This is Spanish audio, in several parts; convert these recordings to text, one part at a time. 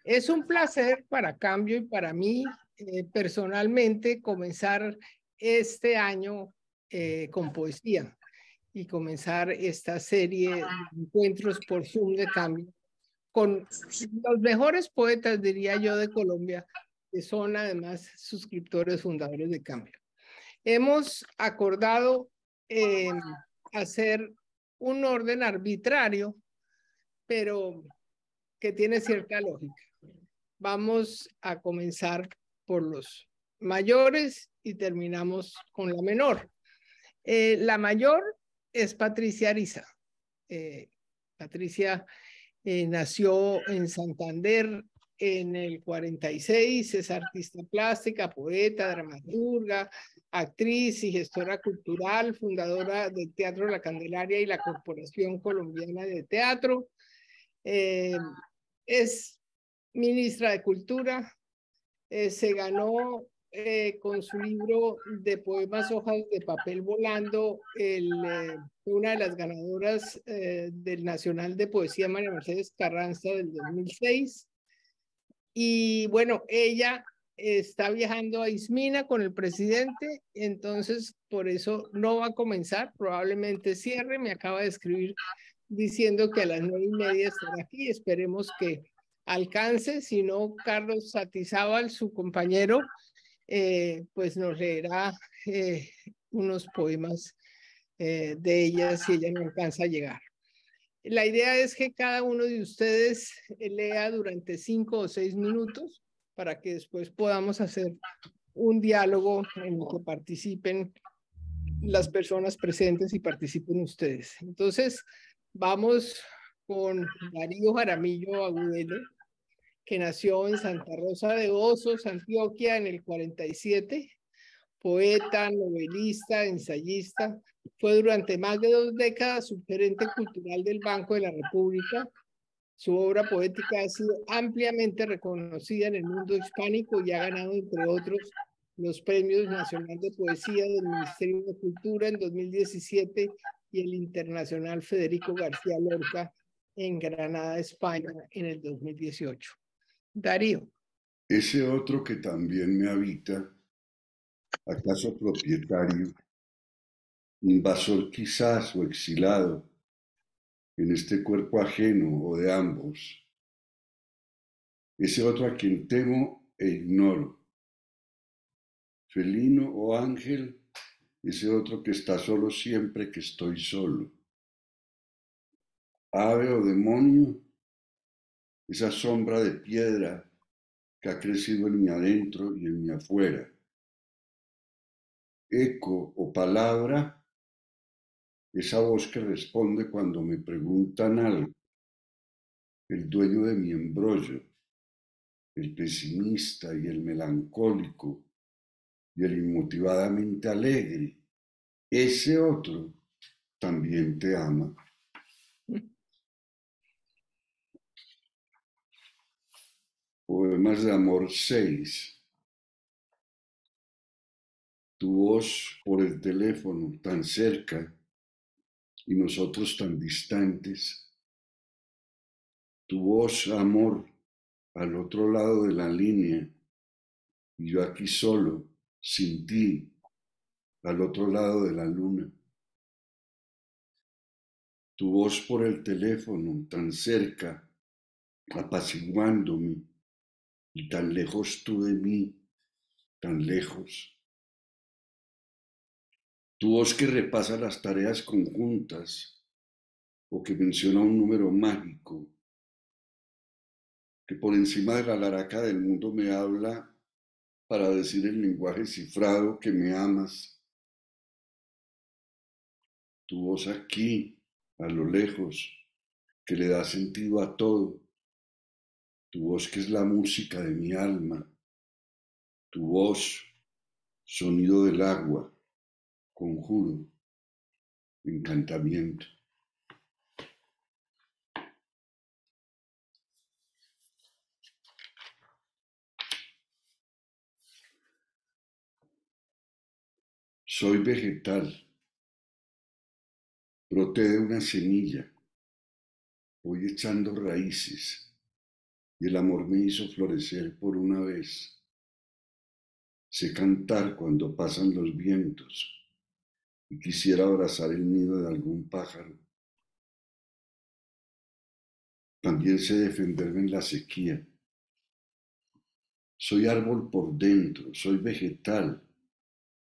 Es un placer para Cambio y para mí personalmente comenzar este año con poesía y comenzar esta serie de encuentros por Zoom de Cambio con los mejores poetas, diría yo, de Colombia, que son además suscriptores fundadores de Cambio. Hemos acordado hacer un orden arbitrario, pero que tiene cierta lógica. Vamos a comenzar por los mayores y terminamos con la menor. La mayor es Patricia Ariza. Patricia nació en Santander en el 46, es artista plástica, poeta, dramaturga, actriz y gestora cultural, fundadora del Teatro La Candelaria y la Corporación Colombiana de Teatro. Es ministra de Cultura, se ganó con su libro de poemas Hojas de Papel Volando, una de las ganadoras del Nacional de Poesía María Mercedes Carranza del 2006. Y bueno, ella está viajando a Ismina con el presidente, entonces por eso no va a comenzar, probablemente cierre, me acaba de escribir diciendo que a las 9:30 estará aquí, esperemos que alcance, si no, Carlos Satizábal, su compañero, pues nos leerá unos poemas de ella si ella no alcanza a llegar. La idea es que cada uno de ustedes lea durante 5 o 6 minutos para que después podamos hacer un diálogo en el que participen las personas presentes y participen ustedes. Entonces, vamos con Darío Jaramillo Agudelo, que nació en Santa Rosa de Osos, Antioquia, en el 47, poeta, novelista, ensayista. Fue durante más de 2 décadas subgerente cultural del Banco de la República. Su obra poética ha sido ampliamente reconocida en el mundo hispánico y ha ganado, entre otros, los Premios Nacional de Poesía del Ministerio de Cultura en 2017 y el Internacional Federico García Lorca en Granada, España, en el 2018. Darío. Ese otro que también me habita, acaso propietario, invasor quizás o exilado, en este cuerpo ajeno o de ambos, ese otro a quien temo e ignoro, felino o ángel, ese otro que está solo siempre que estoy solo, ave o demonio, esa sombra de piedra que ha crecido en mi adentro y en mi afuera, eco o palabra, esa voz que responde cuando me preguntan algo, el dueño de mi embrollo, el pesimista y el melancólico y el inmotivadamente alegre, ese otro también te ama. Poemas de amor 6. Tu voz por el teléfono tan cerca y nosotros tan distantes. Tu voz, amor, al otro lado de la línea y yo aquí solo, sin ti, al otro lado de la luna. Tu voz por el teléfono tan cerca, apaciguándome, y tan lejos tú de mí, tan lejos. Tu voz que repasa las tareas conjuntas o que menciona un número mágico, que por encima de la laraca del mundo me habla para decir en lenguaje cifrado que me amas. Tu voz aquí, a lo lejos, que le da sentido a todo. Tu voz que es la música de mi alma. Tu voz, sonido del agua, conjuro, encantamiento. Soy vegetal, broté de una semilla, voy echando raíces y el amor me hizo florecer por una vez. Sé cantar cuando pasan los vientos y quisiera abrazar el nido de algún pájaro. También sé defenderme en la sequía. Soy árbol por dentro, soy vegetal.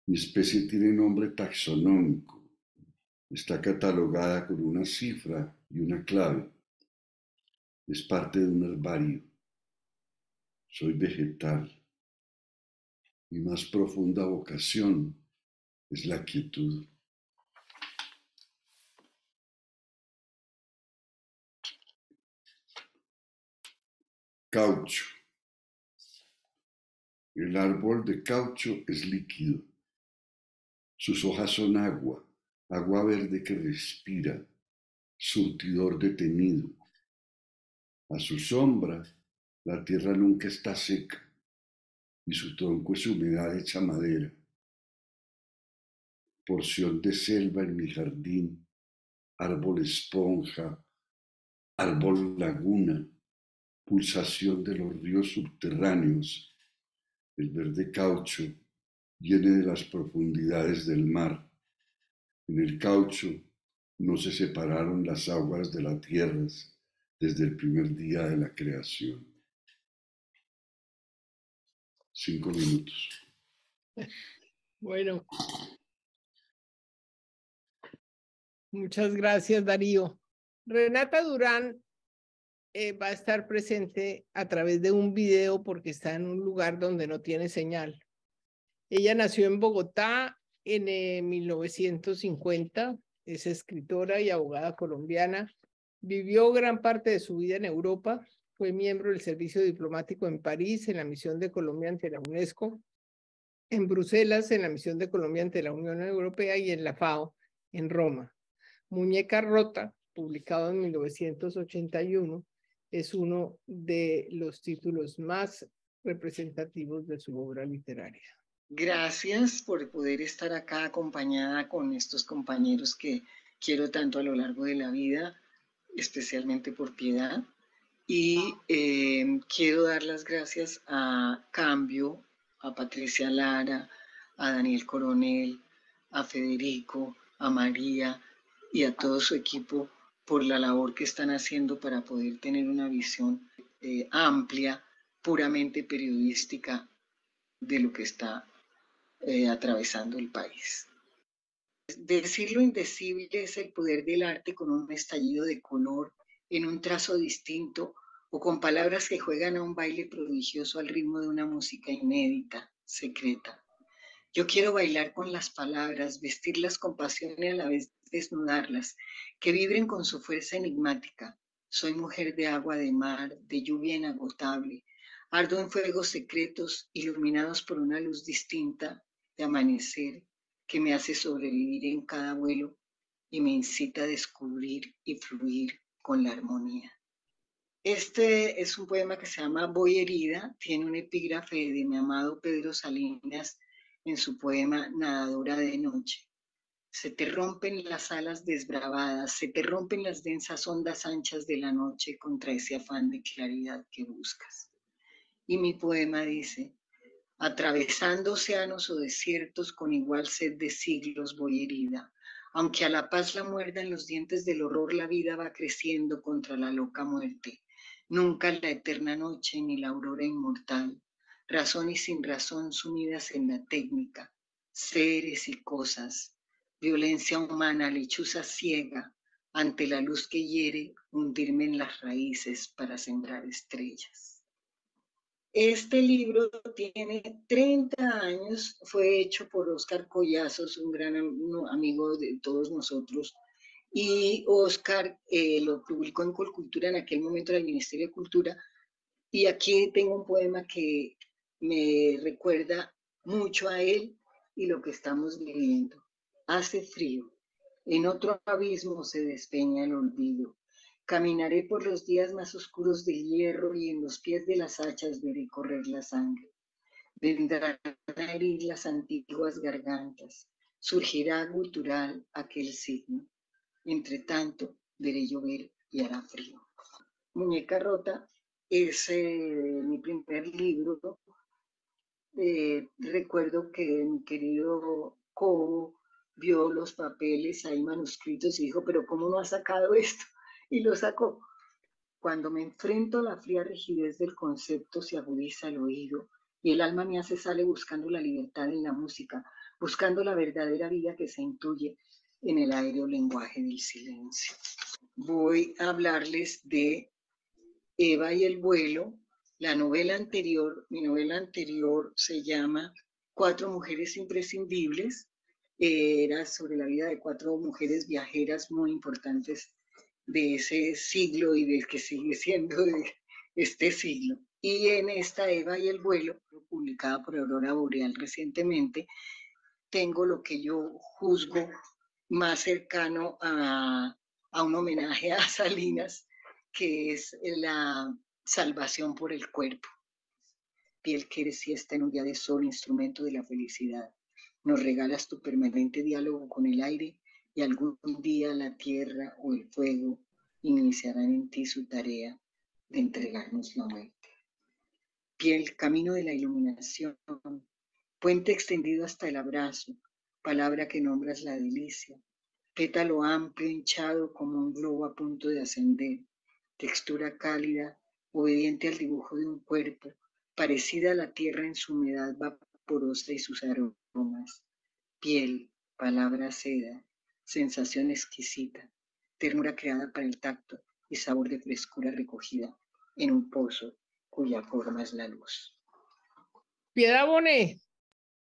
Mi especie tiene nombre taxonómico. Está catalogada con una cifra y una clave. Es parte de un herbario. Soy vegetal. Mi más profunda vocación es la quietud. Caucho. El árbol de caucho es líquido. Sus hojas son agua, agua verde que respira, surtidor detenido. A su sombra, la tierra nunca está seca y su tronco es humedad hecha madera. Porción de selva en mi jardín, árbol esponja, árbol laguna, pulsación de los ríos subterráneos. El verde caucho viene de las profundidades del mar. En el caucho no se separaron las aguas de la tierra desde el primer día de la creación. 5 minutos. Bueno, muchas gracias, Darío. Renata Durán va a estar presente a través de un video porque está en un lugar donde no tiene señal. Ella nació en Bogotá en 1950, es escritora y abogada colombiana. Vivió gran parte de su vida en Europa, fue miembro del servicio diplomático en París, en la misión de Colombia ante la UNESCO, en Bruselas, en la misión de Colombia ante la Unión Europea y en la FAO, en Roma. Muñeca Rota, publicado en 1981, es uno de los títulos más representativos de su obra literaria. Gracias por poder estar acá acompañada con estos compañeros que quiero tanto a lo largo de la vida, especialmente por piedad. Y quiero dar las gracias a Cambio, a Patricia Lara, a Daniel Coronel, a Federico, a María y a todo su equipo por la labor que están haciendo para poder tener una visión amplia, puramente periodística de lo que está atravesando el país. Decir lo indecible es el poder del arte con un estallido de color, en un trazo distinto o con palabras que juegan a un baile prodigioso al ritmo de una música inédita, secreta. Yo quiero bailar con las palabras, vestirlas con pasión y a la vez desnudarlas, que vibren con su fuerza enigmática. Soy mujer de agua de mar, de lluvia inagotable. Ardo en fuegos secretos, iluminados por una luz distinta de amanecer, que me hace sobrevivir en cada vuelo y me incita a descubrir y fluir con la armonía. Este es un poema que se llama Voy herida, tiene un epígrafe de mi amado Pedro Salinas en su poema Nadadora de noche. Se te rompen las alas desbravadas, se te rompen las densas ondas anchas de la noche contra ese afán de claridad que buscas. Y mi poema dice, atravesando océanos o desiertos con igual sed de siglos voy herida. Aunque a la paz la muerda en los dientes del horror, la vida va creciendo contra la loca muerte. Nunca la eterna noche ni la aurora inmortal. Razón y sin razón sumidas en la técnica. Seres y cosas. Violencia humana, lechuza ciega. Ante la luz que hiere, hundirme en las raíces para sembrar estrellas. Este libro tiene 30 años, fue hecho por Óscar Collazos, un gran amigo de todos nosotros, y Óscar lo publicó en Colcultura, en aquel momento era el Ministerio de Cultura, y aquí tengo un poema que me recuerda mucho a él y lo que estamos viviendo. Hace frío, en otro abismo se despeña el olvido. Caminaré por los días más oscuros del hierro y en los pies de las hachas veré correr la sangre. Vendrán a herir las antiguas gargantas. Surgirá gutural aquel signo. Entre tanto, veré llover y hará frío. Muñeca Rota, es mi primer libro. Recuerdo que mi querido Cobo vio los papeles ahí manuscritos y dijo, pero ¿cómo no ha sacado esto? Y lo sacó. Cuando me enfrento a la fría rigidez del concepto, se agudiza el oído y el alma mía se sale buscando la libertad en la música, buscando la verdadera vida que se intuye en el aéreo lenguaje del silencio. Voy a hablarles de Eva y el vuelo. La novela anterior, mi novela anterior se llama Cuatro mujeres imprescindibles. Era sobre la vida de cuatro mujeres viajeras muy importantes de ese siglo y del que sigue siendo de este siglo. Y en esta Eva y el vuelo, publicada por Aurora Boreal recientemente, tengo lo que yo juzgo más cercano a un homenaje a Salinas, que es la salvación por el cuerpo. Piel que eres siesta en un día de sol, instrumento de la felicidad. Nos regalas tu permanente diálogo con el aire y algún día la tierra o el fuego iniciarán en ti su tarea de entregarnos la muerte. Piel, camino de la iluminación, puente extendido hasta el abrazo, palabra que nombras la delicia, pétalo amplio, hinchado como un globo a punto de ascender, textura cálida, obediente al dibujo de un cuerpo, parecida a la tierra en su humedad vaporosa y sus aromas. Piel, palabra seda, sensación exquisita, ternura creada para el tacto y sabor de frescura recogida en un pozo cuya forma es la luz. Piedad Bonet.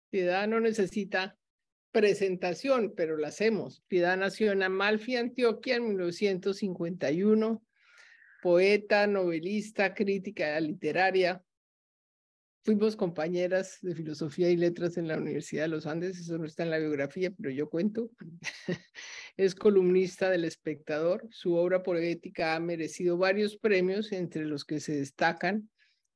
Piedad no necesita presentación, pero la hacemos. Piedad nació en Amalfi, Antioquia, en 1951. Poeta, novelista, crítica literaria. Fuimos compañeras de filosofía y letras en la Universidad de los Andes, eso no está en la biografía, pero yo cuento. Es columnista del Espectador. Su obra poética ha merecido varios premios, entre los que se destacan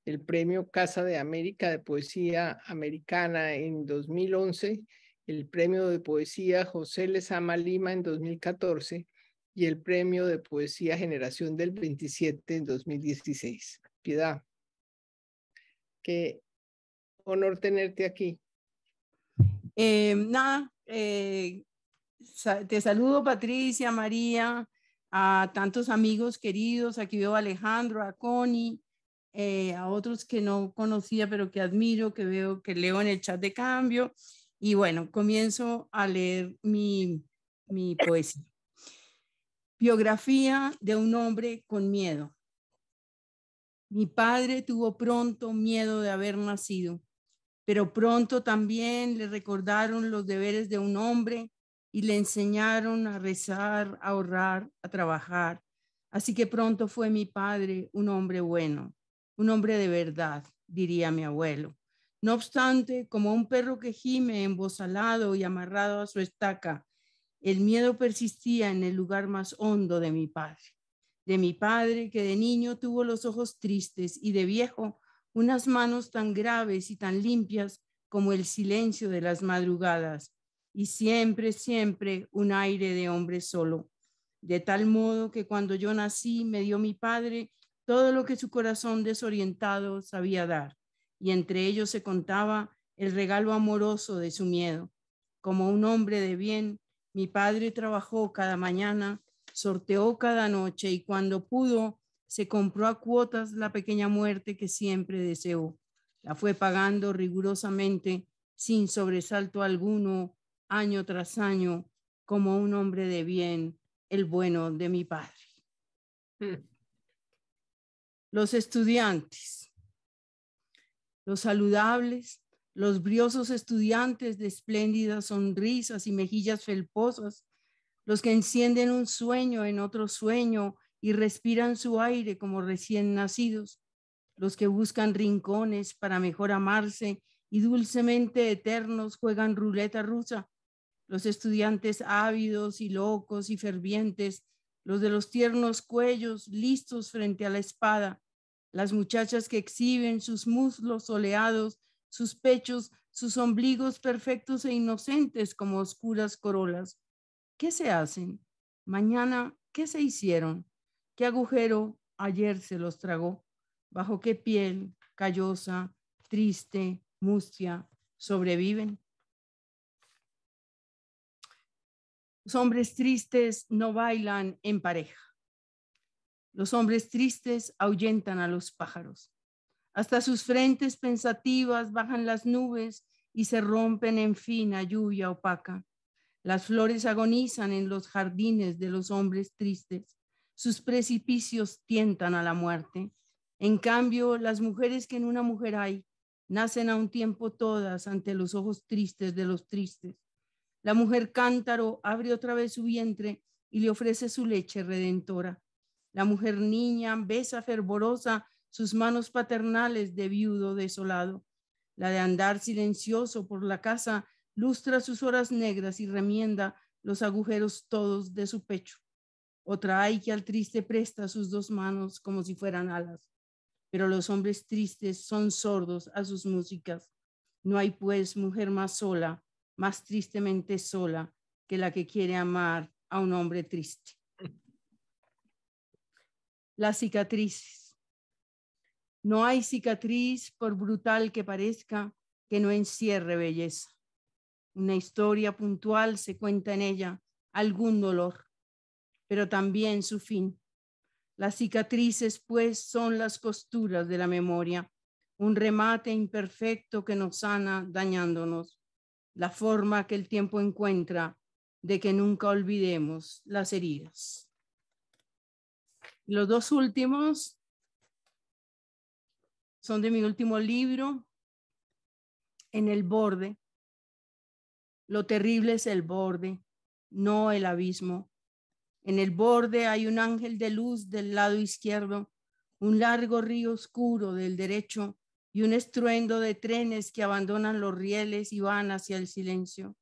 el Premio Casa de América de Poesía Americana en 2011, el Premio de Poesía José Lezama Lima en 2014 y el Premio de Poesía Generación del 27 en 2016. Piedad, qué honor tenerte aquí. Te saludo, Patricia, María, a tantos amigos queridos. Aquí veo a Alejandro, a Connie, a otros que no conocía, pero que admiro, que veo, que leo en el chat de cambio. Y bueno, comienzo a leer mi poesía. Biografía de un hombre con miedo. Mi padre tuvo pronto miedo de haber nacido, pero pronto también le recordaron los deberes de un hombre y le enseñaron a rezar, a ahorrar, a trabajar. Así que pronto fue mi padre un hombre bueno, un hombre de verdad, diría mi abuelo. No obstante, como un perro que gime embozalado y amarrado a su estaca, el miedo persistía en el lugar más hondo de mi padre que de niño tuvo los ojos tristes y de viejo unas manos tan graves y tan limpias como el silencio de las madrugadas, y siempre, siempre un aire de hombre solo. De tal modo que cuando yo nací me dio mi padre todo lo que su corazón desorientado sabía dar, y entre ellos se contaba el regalo amoroso de su miedo. Como un hombre de bien, mi padre trabajó cada mañana, sorteó cada noche y cuando pudo, se compró a cuotas la pequeña muerte que siempre deseó. La fue pagando rigurosamente, sin sobresalto alguno, año tras año, como un hombre de bien, el bueno de mi padre. Los estudiantes, los saludables, los briosos estudiantes de espléndidas sonrisas y mejillas felposas, los que encienden un sueño en otro sueño y respiran su aire como recién nacidos, los que buscan rincones para mejor amarse y dulcemente eternos juegan ruleta rusa, los estudiantes ávidos y locos y fervientes, los de los tiernos cuellos listos frente a la espada, las muchachas que exhiben sus muslos soleados, sus pechos, sus ombligos perfectos e inocentes como oscuras corolas. ¿Qué se hacen? Mañana, ¿qué se hicieron? ¿Qué agujero ayer se los tragó? ¿Bajo qué piel callosa, triste, mustia sobreviven? Los hombres tristes no bailan en pareja. Los hombres tristes ahuyentan a los pájaros. Hasta sus frentes pensativas bajan las nubes y se rompen en fina lluvia opaca. Las flores agonizan en los jardines de los hombres tristes. Sus precipicios tientan a la muerte. En cambio, las mujeres que en una mujer hay, nacen a un tiempo todas ante los ojos tristes de los tristes. La mujer cántaro abre otra vez su vientre y le ofrece su leche redentora. La mujer niña besa fervorosa sus manos paternales de viudo desolado. La de andar silencioso por la casa lustra sus horas negras y remienda los agujeros todos de su pecho. Otra hay que al triste presta sus dos manos como si fueran alas. Pero los hombres tristes son sordos a sus músicas. No hay pues mujer más sola, más tristemente sola, que la que quiere amar a un hombre triste. Las cicatrices. No hay cicatriz, por brutal que parezca, que no encierre belleza. Una historia puntual se cuenta en ella, algún dolor, pero también su fin. Las cicatrices, pues, son las costuras de la memoria, un remate imperfecto que nos sana dañándonos, la forma que el tiempo encuentra de que nunca olvidemos las heridas. Los dos últimos son de mi último libro, En el borde. Lo terrible es el borde, no el abismo. En el borde hay un ángel de luz del lado izquierdo, un largo río oscuro del derecho y un estruendo de trenes que abandonan los rieles y van hacia el silencio.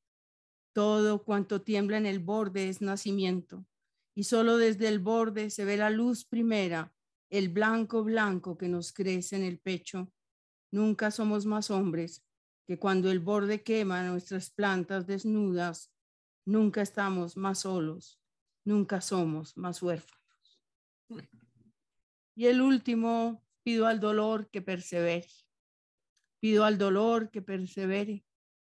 Todo cuanto tiembla en el borde es nacimiento, y solo desde el borde se ve la luz primera, el blanco blanco que nos crece en el pecho. Nunca somos más hombres que cuando el borde quema nuestras plantas desnudas. Nunca estamos más solos, nunca somos más huérfanos. Y el último, pido al dolor que persevere. Pido al dolor que persevere,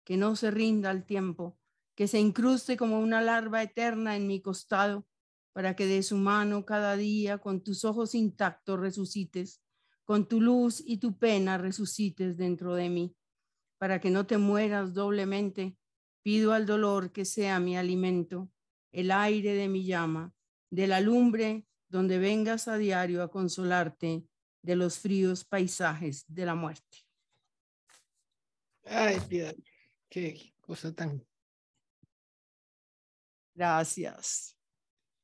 que no se rinda al tiempo, que se incruste como una larva eterna en mi costado, para que de su mano cada día con tus ojos intactos resucites, con tu luz y tu pena resucites dentro de mí. Para que no te mueras doblemente, pido al dolor que sea mi alimento, el aire de mi llama, de la lumbre donde vengas a diario a consolarte de los fríos paisajes de la muerte. Ay, Piedad, qué cosa tan... Gracias.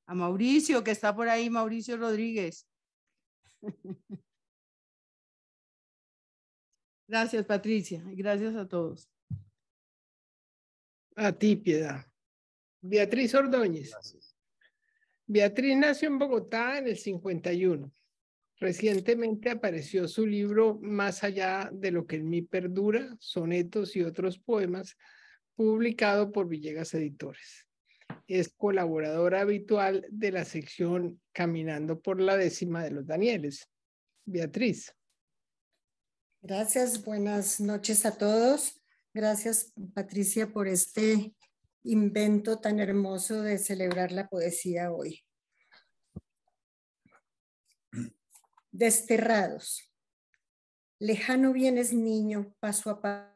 A Mauricio, que está por ahí, Mauricio Rodríguez. Gracias, Patricia, y gracias a todos. A ti, Piedad. Beatriz Ordóñez. Gracias. Beatriz nació en Bogotá en el 51. Recientemente apareció su libro Más allá de lo que en mí perdura, sonetos y otros poemas, publicado por Villegas Editores. Es colaboradora habitual de la sección Caminando por la Décima de los Danieles. Beatriz. Gracias, buenas noches a todos. Gracias, Patricia, por este invento tan hermoso de celebrar la poesía hoy. Desterrados. Lejano vienes, niño, paso a paso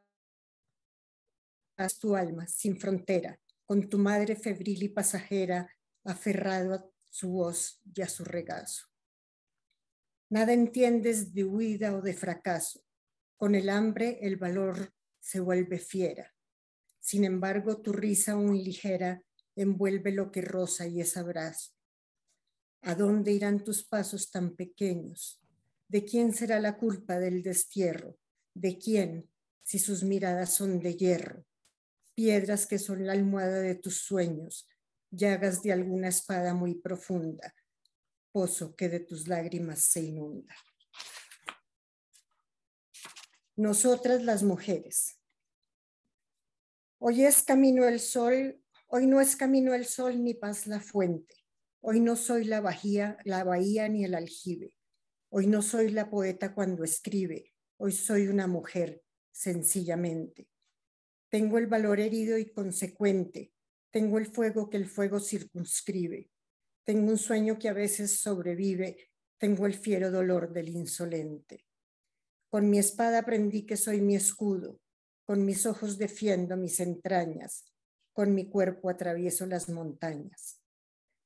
tu alma, sin frontera, con tu madre febril y pasajera, aferrado a su voz y a su regazo. Nada entiendes de huida o de fracaso. Con el hambre el valor se vuelve fiera. Sin embargo, tu risa aún ligera envuelve lo que roza y es abrazo. ¿A dónde irán tus pasos tan pequeños? ¿De quién será la culpa del destierro? ¿De quién, si sus miradas son de hierro? Piedras que son la almohada de tus sueños, llagas de alguna espada muy profunda, pozo que de tus lágrimas se inunda. Nosotras las mujeres. Hoy es camino el sol, hoy no es camino el sol ni paz la fuente. Hoy no soy la bahía ni el aljibe. Hoy no soy la poeta cuando escribe, hoy soy una mujer, sencillamente. Tengo el valor herido y consecuente, tengo el fuego que el fuego circunscribe, tengo un sueño que a veces sobrevive, tengo el fiero dolor del insolente. Con mi espada aprendí que soy mi escudo, con mis ojos defiendo mis entrañas, con mi cuerpo atravieso las montañas.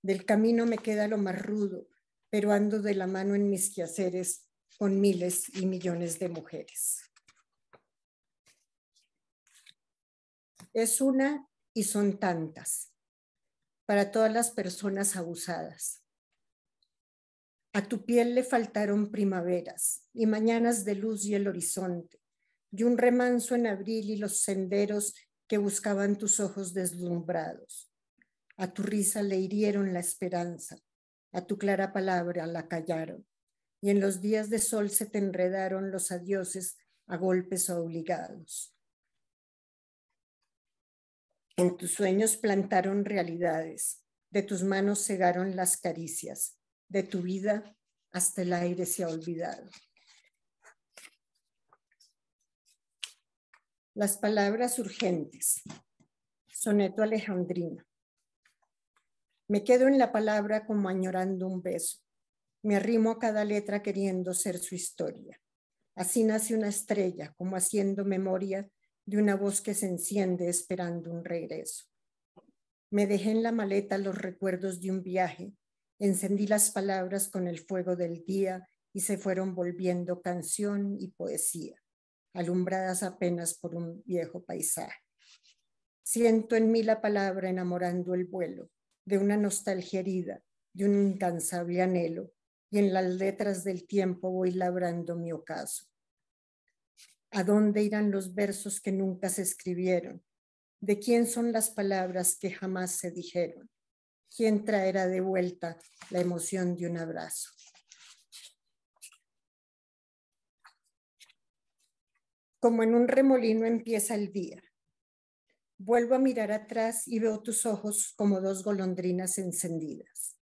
Del camino me queda lo más rudo, pero ando de la mano en mis quehaceres con miles y millones de mujeres. Es una y son tantas, para todas las personas abusadas. A tu piel le faltaron primaveras y mañanas de luz y el horizonte, y un remanso en abril y los senderos que buscaban tus ojos deslumbrados. A tu risa le hirieron la esperanza, a tu clara palabra la callaron, y en los días de sol se te enredaron los adioses a golpes obligados. En tus sueños plantaron realidades, de tus manos cegaron las caricias, de tu vida hasta el aire se ha olvidado. Las palabras urgentes. Soneto alejandrino. Me quedo en la palabra como añorando un beso. Me arrimo a cada letra queriendo ser su historia. Así nace una estrella, como haciendo memoria de una voz que se enciende esperando un regreso. Me dejé en la maleta los recuerdos de un viaje. Encendí las palabras con el fuego del día y se fueron volviendo canción y poesía, alumbradas apenas por un viejo paisaje. Siento en mí la palabra enamorando el vuelo de una nostalgia herida, de un incansable anhelo, y en las letras del tiempo voy labrando mi ocaso. ¿A dónde irán los versos que nunca se escribieron? ¿De quién son las palabras que jamás se dijeron? ¿Quién traerá de vuelta la emoción de un abrazo? Como en un remolino empieza el día. Vuelvo a mirar atrás y veo tus ojos como dos golondrinas encendidas.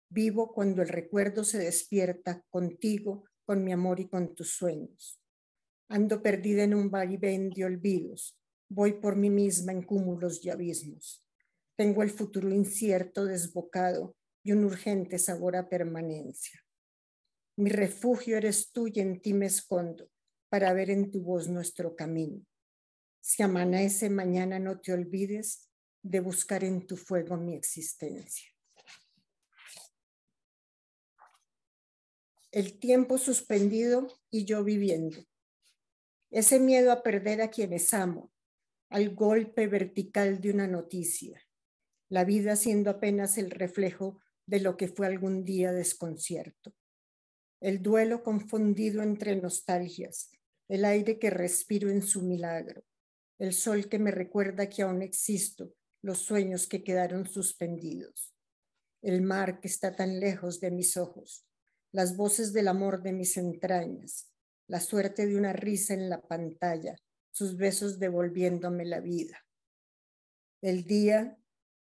Vivo cuando el recuerdo se despierta contigo, con mi amor y con tus sueños. Ando perdida en un vaivén de olvidos. Voy por mí misma en cúmulos y abismos. Tengo el futuro incierto, desbocado y un urgente sabor a permanencia. Mi refugio eres tú y en ti me escondo para ver en tu voz nuestro camino. Si amanece mañana no te olvides de buscar en tu fuego mi existencia. El tiempo suspendido y yo viviendo. Ese miedo a perder a quienes amo, al golpe vertical de una noticia. La vida siendo apenas el reflejo de lo que fue algún día desconcierto. El duelo confundido entre nostalgias, el aire que respiro en su milagro, el sol que me recuerda que aún existo, los sueños que quedaron suspendidos, el mar que está tan lejos de mis ojos, las voces del amor de mis entrañas, la suerte de una risa en la pantalla, sus besos devolviéndome la vida. El día,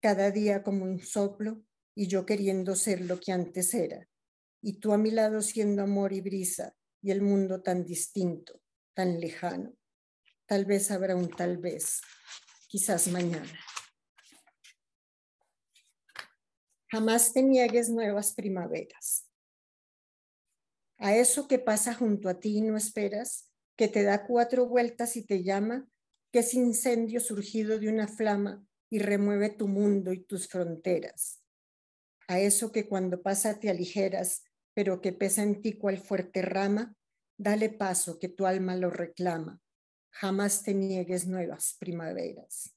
cada día como un soplo, y yo queriendo ser lo que antes era, y tú a mi lado siendo amor y brisa, y el mundo tan distinto, tan lejano. Tal vez habrá un tal vez, quizás mañana. Jamás te niegues nuevas primaveras. A eso que pasa junto a ti y no esperas, que te da 4 vueltas y te llama, que es incendio surgido de una flama y remueve tu mundo y tus fronteras. A eso que cuando pasa te aligeras, pero que pesa en ti cual fuerte rama, dale paso que tu alma lo reclama. Jamás te niegues nuevas primaveras.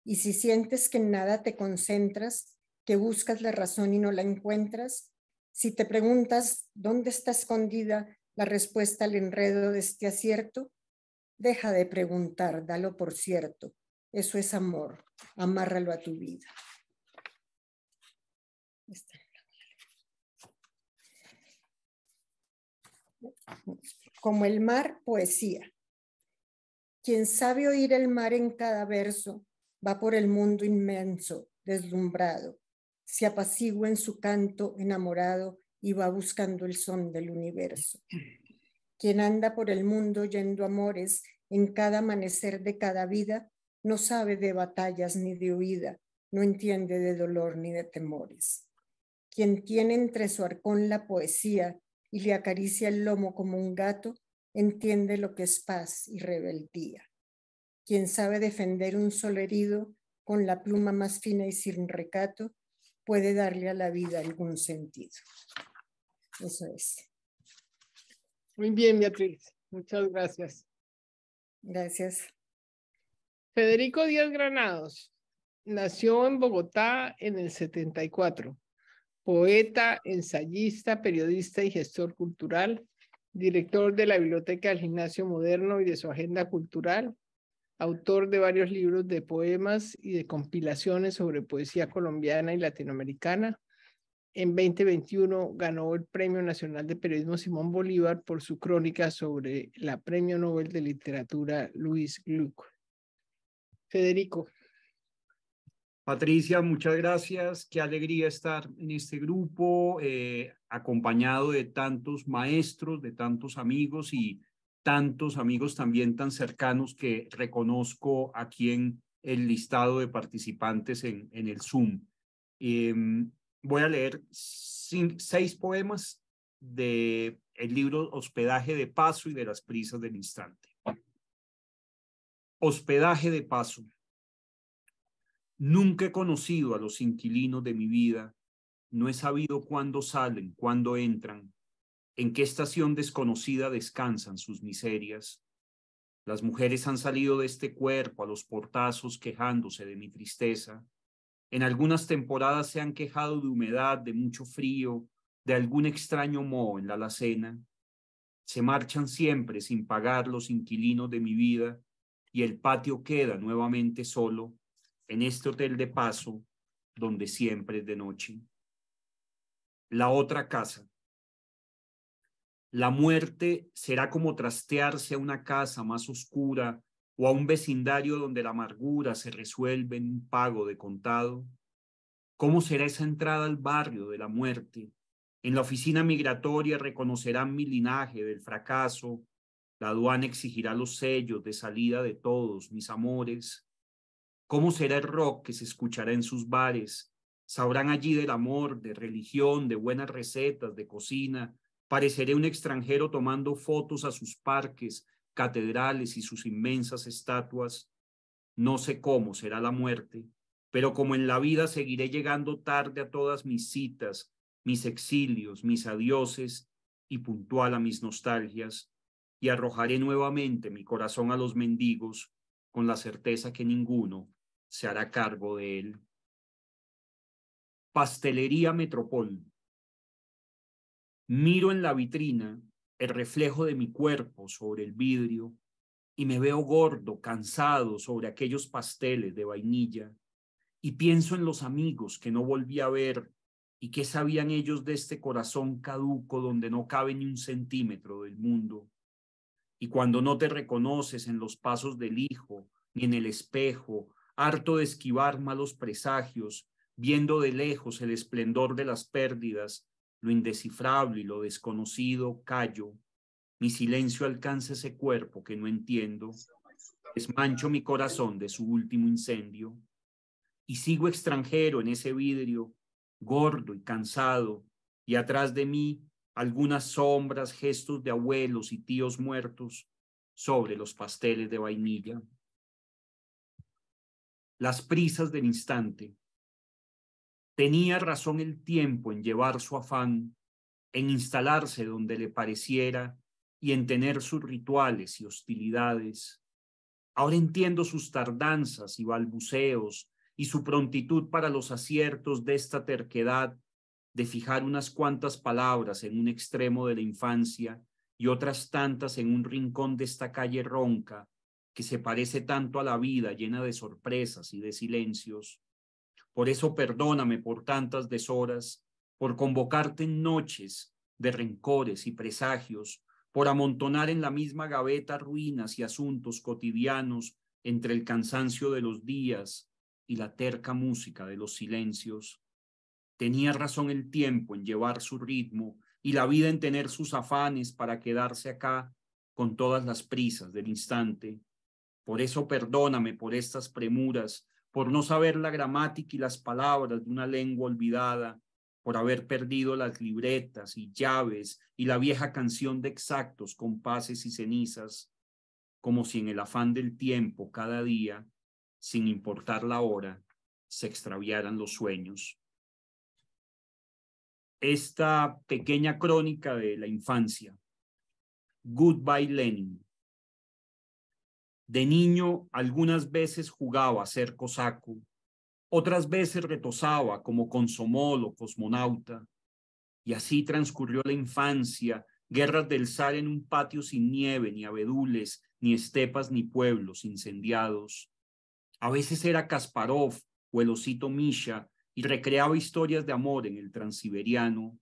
Y si sientes que en nada te concentras, que buscas la razón y no la encuentras, si te preguntas dónde está escondida la respuesta al enredo de este acierto, deja de preguntar, dalo por cierto. Eso es amor, amárralo a tu vida. Como el mar, poesía. Quien sabe oír el mar en cada verso, va por el mundo inmenso, deslumbrado. Se apacigua en su canto enamorado y va buscando el son del universo. Quien anda por el mundo oyendo amores en cada amanecer de cada vida, no sabe de batallas ni de huida, no entiende de dolor ni de temores. Quien tiene entre su arcón la poesía y le acaricia el lomo como un gato, entiende lo que es paz y rebeldía. Quien sabe defender un sol herido con la pluma más fina y sin recato, puede darle a la vida algún sentido. Eso es. Muy bien, Beatriz. Muchas gracias. Gracias. Federico Díaz Granados nació en Bogotá en el 74. Poeta, ensayista, periodista y gestor cultural, director de la Biblioteca del Gimnasio Moderno y de su agenda cultural, autor de varios libros de poemas y de compilaciones sobre poesía colombiana y latinoamericana. En 2021 ganó el Premio Nacional de Periodismo Simón Bolívar por su crónica sobre la Premio Nobel de Literatura Louise Gluck. Federico. Patricia, muchas gracias. Qué alegría estar en este grupo, acompañado de tantos maestros, de tantos amigos y tantos amigos también tan cercanos que reconozco aquí en el listado de participantes en el Zoom. Voy a leer 6 poemas del libro Hospedaje de Paso y de las prisas del instante. Hospedaje de paso. Nunca he conocido a los inquilinos de mi vida, no he sabido cuándo salen, cuándo entran, en qué estación desconocida descansan sus miserias. Las mujeres han salido de este cuerpo a los portazos quejándose de mi tristeza. En algunas temporadas se han quejado de humedad, de mucho frío, de algún extraño moho en la alacena. Se marchan siempre sin pagar los inquilinos de mi vida y el patio queda nuevamente solo en este hotel de paso donde siempre es de noche. La otra casa. La muerte será como trastearse a una casa más oscura o a un vecindario donde la amargura se resuelve en un pago de contado. ¿Cómo será esa entrada al barrio de la muerte? En la oficina migratoria reconocerán mi linaje del fracaso. La aduana exigirá los sellos de salida de todos mis amores. ¿Cómo será el rock que se escuchará en sus bares? Sabrán allí del amor, de religión, de buenas recetas, de cocina. Pareceré un extranjero tomando fotos a sus parques, catedrales y sus inmensas estatuas. No sé cómo será la muerte, pero como en la vida seguiré llegando tarde a todas mis citas, mis exilios, mis adioses y puntual a mis nostalgias, y arrojaré nuevamente mi corazón a los mendigos con la certeza que ninguno se hará cargo de él. Pastelería Metropol. Miro en la vitrina el reflejo de mi cuerpo sobre el vidrio y me veo gordo, cansado sobre aquellos pasteles de vainilla y pienso en los amigos que no volví a ver y qué sabían ellos de este corazón caduco donde no cabe ni un centímetro del mundo. Y cuando no te reconoces en los pasos del hijo ni en el espejo, harto de esquivar malos presagios, viendo de lejos el esplendor de las pérdidas, lo indescifrable y lo desconocido, callo. Mi silencio alcanza ese cuerpo que no entiendo. Desmancho mi corazón de su último incendio. Y sigo extranjero en ese vidrio, gordo y cansado, y atrás de mí algunas sombras, gestos de abuelos y tíos muertos sobre los pasteles de vainilla. Las prisas del instante. Tenía razón el tiempo en llevar su afán, en instalarse donde le pareciera y en tener sus rituales y hostilidades. Ahora entiendo sus tardanzas y balbuceos y su prontitud para los aciertos de esta terquedad de fijar unas cuantas palabras en un extremo de la infancia y otras tantas en un rincón de esta calle ronca que se parece tanto a la vida llena de sorpresas y de silencios. Por eso perdóname por tantas deshoras, por convocarte en noches de rencores y presagios, por amontonar en la misma gaveta ruinas y asuntos cotidianos entre el cansancio de los días y la terca música de los silencios. Tenía razón el tiempo en llevar su ritmo y la vida en tener sus afanes para quedarse acá con todas las prisas del instante. Por eso perdóname por estas premuras, por no saber la gramática y las palabras de una lengua olvidada, por haber perdido las libretas y llaves y la vieja canción de exactos, compases y cenizas, como si en el afán del tiempo cada día, sin importar la hora, se extraviaran los sueños. Esta pequeña crónica de la infancia. Goodbye, Lenin. De niño, algunas veces jugaba a ser cosaco, otras veces retosaba como consomol o cosmonauta, y así transcurrió la infancia, guerras del zar en un patio sin nieve, ni abedules, ni estepas, ni pueblos incendiados. A veces era Kasparov o el osito Misha y recreaba historias de amor en el Transiberiano.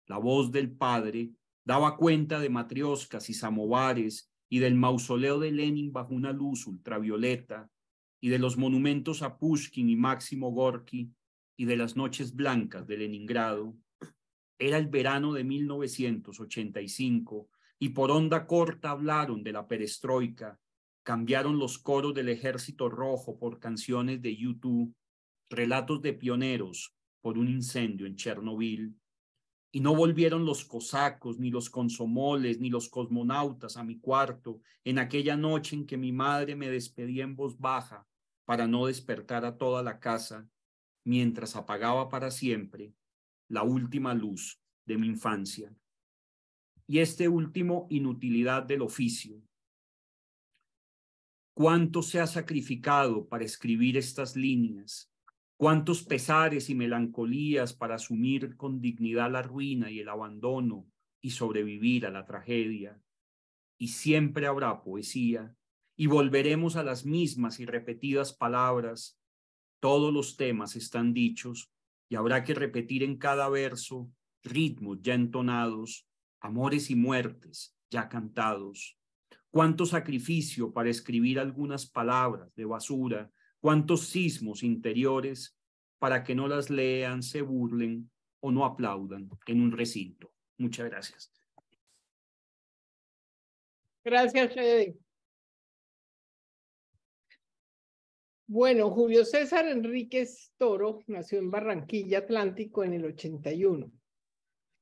La voz del padre daba cuenta de matrioscas y samovares y del mausoleo de Lenin bajo una luz ultravioleta y de los monumentos a Pushkin y Máximo Gorki y de las noches blancas de Leningrado. Era el verano de 1985 y por onda corta hablaron de la perestroika, cambiaron los coros del Ejército Rojo por canciones de U2, relatos de pioneros por un incendio en Chernobyl. Y no volvieron los cosacos, ni los consomoles, ni los cosmonautas a mi cuarto en aquella noche en que mi madre me despedía en voz baja para no despertar a toda la casa, mientras apagaba para siempre la última luz de mi infancia. Y este último, inutilidad del oficio. ¿Cuánto se ha sacrificado para escribir estas líneas? ¿Cuántos pesares y melancolías para asumir con dignidad la ruina y el abandono y sobrevivir a la tragedia? Y siempre habrá poesía y volveremos a las mismas y repetidas palabras. Todos los temas están dichos y habrá que repetir en cada verso ritmos ya entonados, amores y muertes ya cantados. Cuánto sacrificio para escribir algunas palabras de basura, cuántos sismos interiores para que no las lean, se burlen o no aplaudan en un recinto. Muchas gracias. Gracias, Fede. Bueno, Julio César Enríquez Toro nació en Barranquilla, Atlántico, en el 81.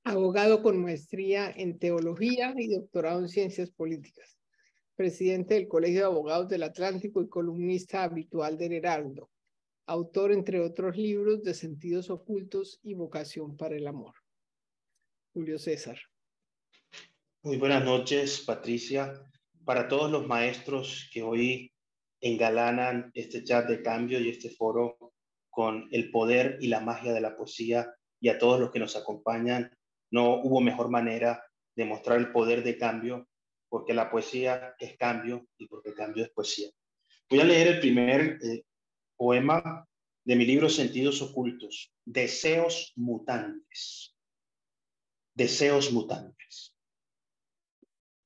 Abogado con maestría en teología y doctorado en ciencias políticas. Presidente del Colegio de Abogados del Atlántico y columnista habitual del Heraldo. Autor, entre otros libros, de Sentidos Ocultos y Vocación para el Amor. Julio César. Muy buenas noches, Patricia. Para todos los maestros que hoy engalanan este chat de cambio y este foro con el poder y la magia de la poesía, y a todos los que nos acompañan, no hubo mejor manera de mostrar el poder de cambio, porque la poesía es cambio y porque cambio es poesía. Voy a leer el primer poema de mi libro Sentidos Ocultos, Deseos Mutantes. Deseos mutantes.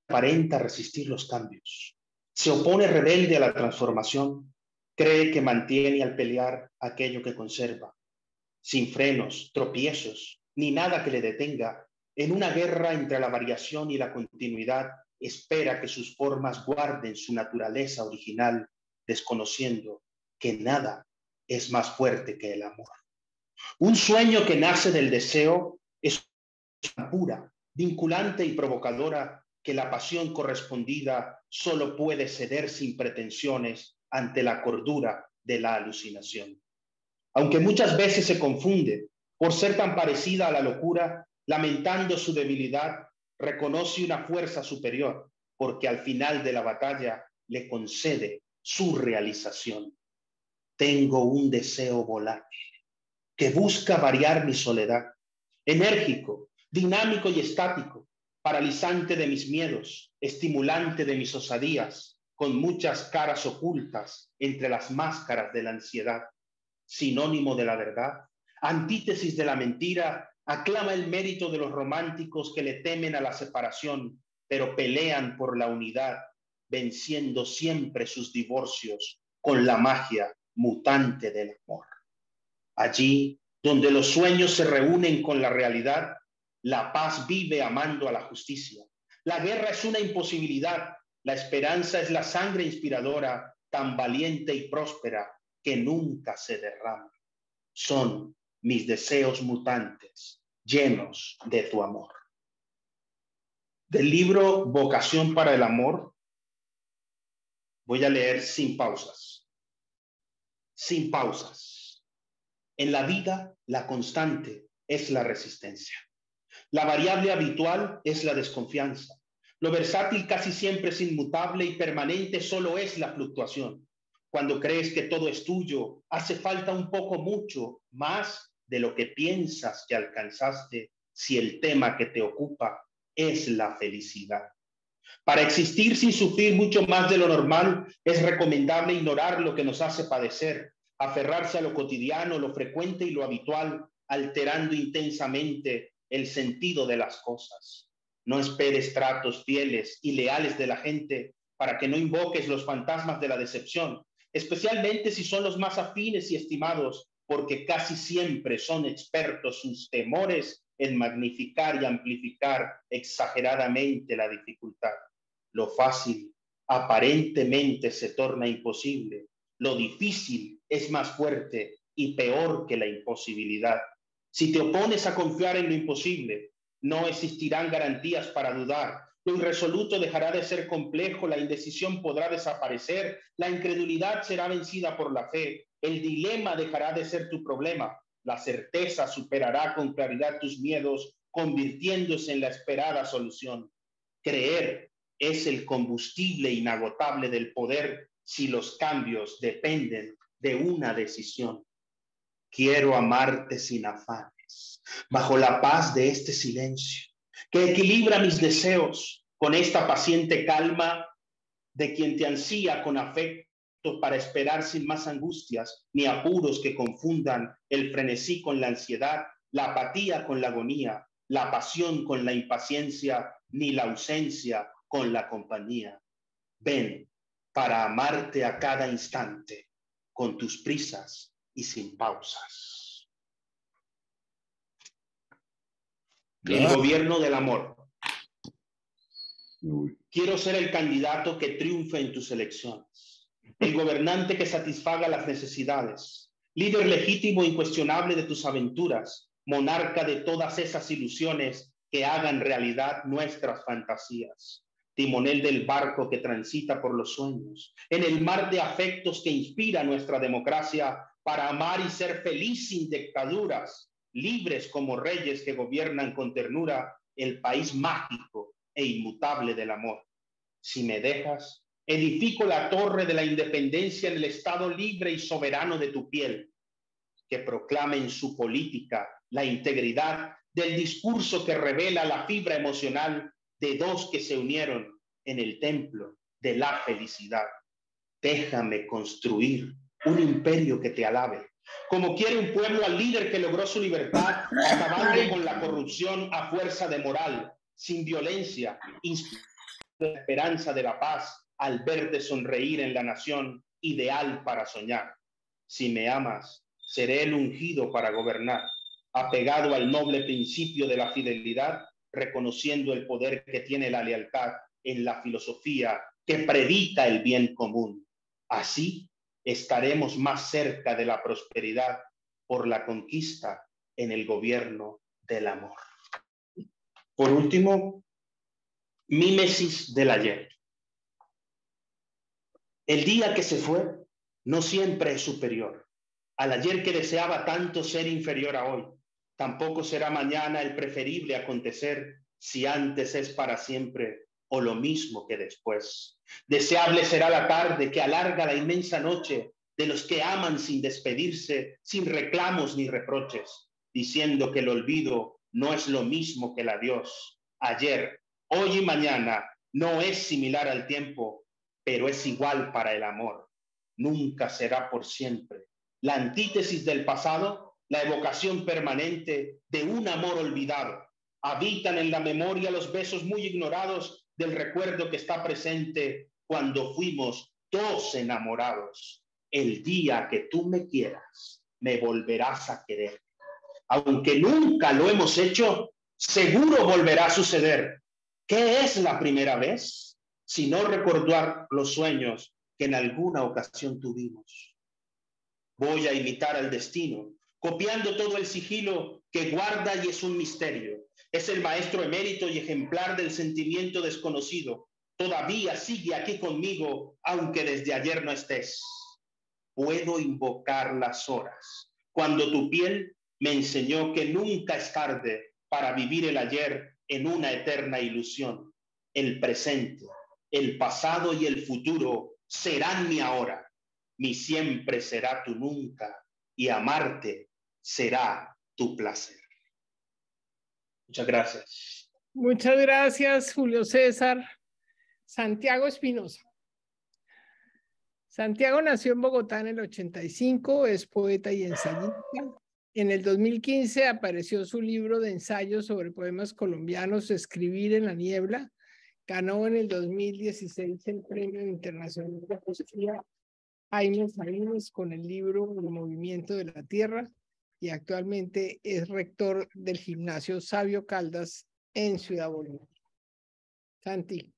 Aparenta resistir los cambios. Se opone rebelde a la transformación. Cree que mantiene al pelear aquello que conserva. Sin frenos, tropiezos, ni nada que le detenga. En una guerra entre la variación y la continuidad, espera que sus formas guarden su naturaleza original, desconociendo que nada es más fuerte que el amor. Un sueño que nace del deseo es tan pura, vinculante y provocadora que la pasión correspondida solo puede ceder sin pretensiones ante la cordura de la alucinación. Aunque muchas veces se confunde por ser tan parecida a la locura, lamentando su debilidad, reconoce una fuerza superior, porque al final de la batalla le concede su realización. Tengo un deseo volátil que busca variar mi soledad, enérgico, dinámico y estático, paralizante de mis miedos, estimulante de mis osadías, con muchas caras ocultas entre las máscaras de la ansiedad, sinónimo de la verdad, antítesis de la mentira, aclama el mérito de los románticos que le temen a la separación, pero pelean por la unidad, venciendo siempre sus divorcios con la magia mutante del amor. Allí, Donde los sueños se reúnen con la realidad, la paz vive amando a la justicia. La guerra es una imposibilidad, la esperanza es la sangre inspiradora, tan valiente y próspera que nunca se derrama. Son mis deseos mutantes, llenos de tu amor. Del libro Vocación para el Amor, voy a leer sin pausas. Sin pausas. En la vida, la constante es la resistencia. La variable habitual es la desconfianza. Lo versátil casi siempre es inmutable y permanente solo es la fluctuación. Cuando crees que todo es tuyo, hace falta un poco mucho más de lo que piensas que alcanzaste si el tema que te ocupa es la felicidad. Para existir sin sufrir mucho más de lo normal, es recomendable ignorar lo que nos hace padecer, aferrarse a lo cotidiano, lo frecuente y lo habitual, alterando intensamente el sentido de las cosas. No esperes tratos fieles y leales de la gente para que no invoques los fantasmas de la decepción, especialmente si son los más afines y estimados, porque casi siempre son expertos sus temores en magnificar y amplificar exageradamente la dificultad. Lo fácil aparentemente se torna imposible. Lo difícil es más fuerte y peor que la imposibilidad. Si te opones a confiar en lo imposible, no existirán garantías para dudar. Lo irresoluto dejará de ser complejo, la indecisión podrá desaparecer, la incredulidad será vencida por la fe, el dilema dejará de ser tu problema, la certeza superará con claridad tus miedos, convirtiéndose en la esperada solución. Creer es el combustible inagotable del poder si los cambios dependen de una decisión. Quiero amarte sin afanes, bajo la paz de este silencio, que equilibra mis deseos con esta paciente calma de quien te ansía con afecto para esperar sin más angustias ni apuros que confundan el frenesí con la ansiedad, la apatía con la agonía, la pasión con la impaciencia, ni la ausencia con la compañía. Ven para amarte a cada instante, con tus prisas y sin pausas. El gobierno del amor. Quiero ser el candidato que triunfe en tus elecciones, el gobernante que satisfaga las necesidades, líder legítimo e incuestionable de tus aventuras, monarca de todas esas ilusiones que hagan realidad nuestras fantasías, timonel del barco que transita por los sueños, en el mar de afectos que inspira nuestra democracia para amar y ser feliz sin dictaduras, libres como reyes que gobiernan con ternura el país mágico e inmutable del amor. Si me dejas, edifico la torre de la independencia en el estado libre y soberano de tu piel, que proclame en su política la integridad del discurso que revela la fibra emocional de dos que se unieron en el templo de la felicidad. Déjame construir un imperio que te alabe, como quiere un pueblo al líder que logró su libertad, acabando con la corrupción a fuerza de moral, sin violencia, inspirando la esperanza de la paz al verte sonreír en la nación ideal para soñar. Si me amas, seré el ungido para gobernar, apegado al noble principio de la fidelidad, reconociendo el poder que tiene la lealtad en la filosofía que predica el bien común. Así estaremos más cerca de la prosperidad por la conquista en el gobierno del amor. Por último, mímesis del ayer. El día que se fue no siempre es superior. Al ayer que deseaba tanto ser inferior a hoy, tampoco será mañana el preferible acontecer si antes es para siempre o lo mismo que después. Deseable será la tarde que alarga la inmensa noche de los que aman sin despedirse, sin reclamos ni reproches, diciendo que el olvido no es lo mismo que el adiós. Ayer, hoy y mañana no es similar al tiempo, pero es igual para el amor. Nunca será por siempre. La antítesis del pasado, la evocación permanente de un amor olvidado. Habitan en la memoria los besos muy ignorados del recuerdo que está presente cuando fuimos dos enamorados. El día que tú me quieras, me volverás a querer. Aunque nunca lo hemos hecho, seguro volverá a suceder. ¿Qué es la primera vez? Si no recordar los sueños que en alguna ocasión tuvimos. Voy a imitar al destino, copiando todo el sigilo que guarda y es un misterio. Es el maestro emérito y ejemplar del sentimiento desconocido. Todavía sigue aquí conmigo, aunque desde ayer no estés. Puedo invocar las horas, cuando tu piel me enseñó que nunca es tarde para vivir el ayer en una eterna ilusión. El presente, el pasado y el futuro serán mi ahora. Mi siempre será tu nunca y amarte será tu placer. Muchas gracias. Muchas gracias, Julio César. Santiago Espinosa. Santiago nació en Bogotá en el 85, es poeta y ensayista. En el 2015 apareció su libro de ensayos sobre poemas colombianos, Escribir en la niebla. Ganó en el 2016 el Premio Internacional de Poesía Jaime Sabines con el libro El movimiento de la tierra y actualmente es rector del gimnasio Sabio Caldas en Ciudad Bolívar. Santi.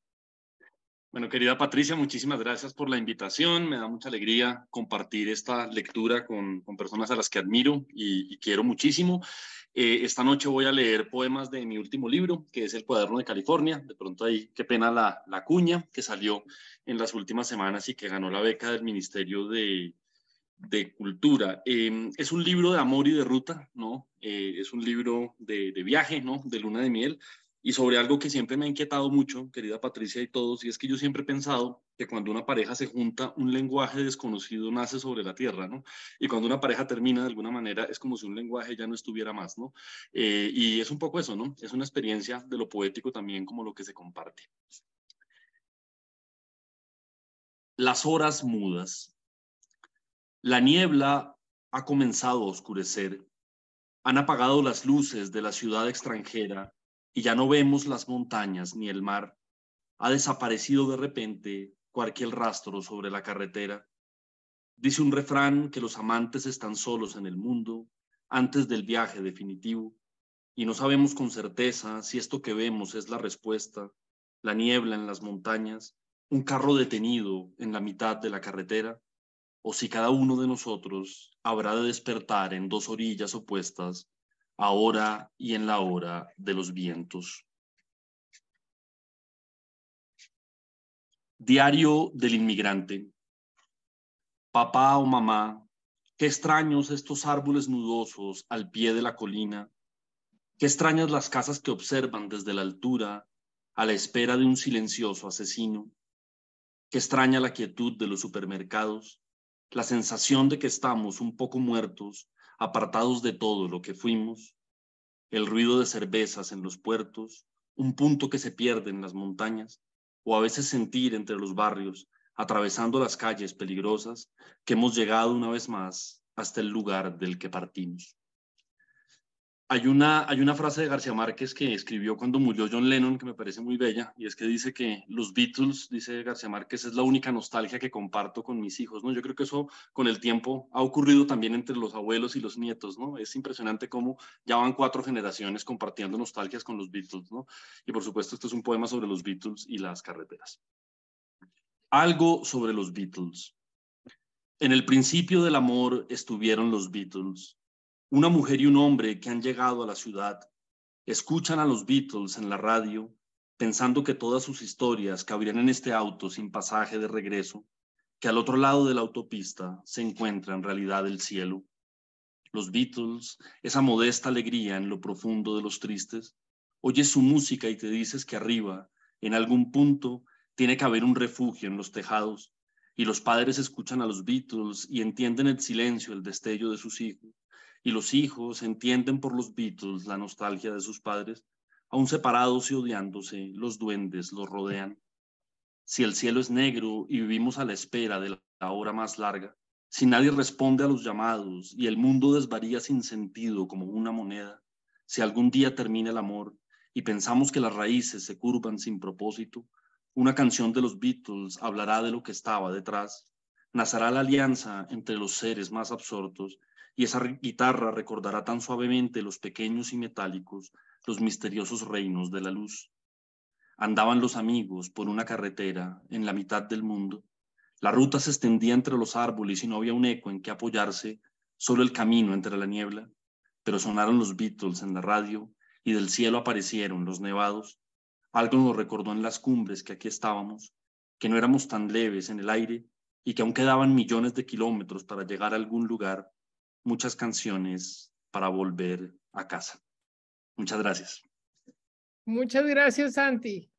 Bueno, querida Patricia, muchísimas gracias por la invitación. Me da mucha alegría compartir esta lectura con personas a las que admiro y quiero muchísimo. Esta noche voy a leer poemas de mi último libro, que es El Cuaderno de California. De pronto ahí, qué pena la cuña, que salió en las últimas semanas y que ganó la beca del Ministerio de Cultura. Es un libro de amor y de ruta, ¿no? Es un libro de viaje, ¿no? De luna de miel. Y sobre algo que siempre me ha inquietado mucho, querida Patricia y todos, y es que yo siempre he pensado que cuando una pareja se junta, un lenguaje desconocido nace sobre la tierra, ¿no? Y cuando una pareja termina de alguna manera, es como si un lenguaje ya no estuviera más, ¿no? Y es un poco eso, ¿no? Es una experiencia de lo poético también como lo que se comparte. Las horas mudas. La niebla ha comenzado a oscurecer. Han apagado las luces de la ciudad extranjera y ya no vemos las montañas ni el mar. Ha desaparecido de repente cualquier rastro sobre la carretera. Dice un refrán que los amantes están solos en el mundo antes del viaje definitivo y no sabemos con certeza si esto que vemos es la respuesta, la niebla en las montañas, un carro detenido en la mitad de la carretera, o si cada uno de nosotros habrá de despertar en dos orillas opuestas, ahora y en la hora de los vientos. Diario del inmigrante. Papá o mamá, qué extraños estos árboles nudosos al pie de la colina, qué extrañas las casas que observan desde la altura a la espera de un silencioso asesino, qué extraña la quietud de los supermercados, la sensación de que estamos un poco muertos, apartados de todo lo que fuimos, el ruido de cervezas en los puertos, un punto que se pierde en las montañas, o a veces sentir entre los barrios, atravesando las calles peligrosas, que hemos llegado una vez más hasta el lugar del que partimos. Hay una frase de García Márquez que escribió cuando murió John Lennon que me parece muy bella, y es que dice que los Beatles, dice García Márquez, es la única nostalgia que comparto con mis hijos, ¿no? Yo creo que eso con el tiempo ha ocurrido también entre los abuelos y los nietos, ¿no? Es impresionante cómo ya van 4 generaciones compartiendo nostalgias con los Beatles, ¿no? Y por supuesto esto es un poema sobre los Beatles y las carreteras. Algo sobre los Beatles. En el principio del amor estuvieron los Beatles. Una mujer y un hombre que han llegado a la ciudad, escuchan a los Beatles en la radio, pensando que todas sus historias cabrían en este auto sin pasaje de regreso, que al otro lado de la autopista se encuentra en realidad el cielo. Los Beatles, esa modesta alegría en lo profundo de los tristes, oyes su música y te dices que arriba, en algún punto, tiene que haber un refugio en los tejados, y los padres escuchan a los Beatles y entienden el silencio, el destello de sus hijos. Y los hijos entienden por los Beatles la nostalgia de sus padres, aún separados y odiándose, los duendes los rodean. Si el cielo es negro y vivimos a la espera de la hora más larga, si nadie responde a los llamados y el mundo desvaría sin sentido como una moneda, si algún día termina el amor y pensamos que las raíces se curvan sin propósito, una canción de los Beatles hablará de lo que estaba detrás, nacerá la alianza entre los seres más absortos y esa guitarra recordará tan suavemente los pequeños y metálicos, los misteriosos reinos de la luz. Andaban los amigos por una carretera en la mitad del mundo. La ruta se extendía entre los árboles y no había un eco en que apoyarse, solo el camino entre la niebla. Pero sonaron los Beatles en la radio y del cielo aparecieron los nevados. Algo nos recordó en las cumbres que aquí estábamos, que no éramos tan leves en el aire y que aún quedaban millones de kilómetros para llegar a algún lugar, muchas canciones para volver a casa. Muchas gracias. Muchas gracias, Santi.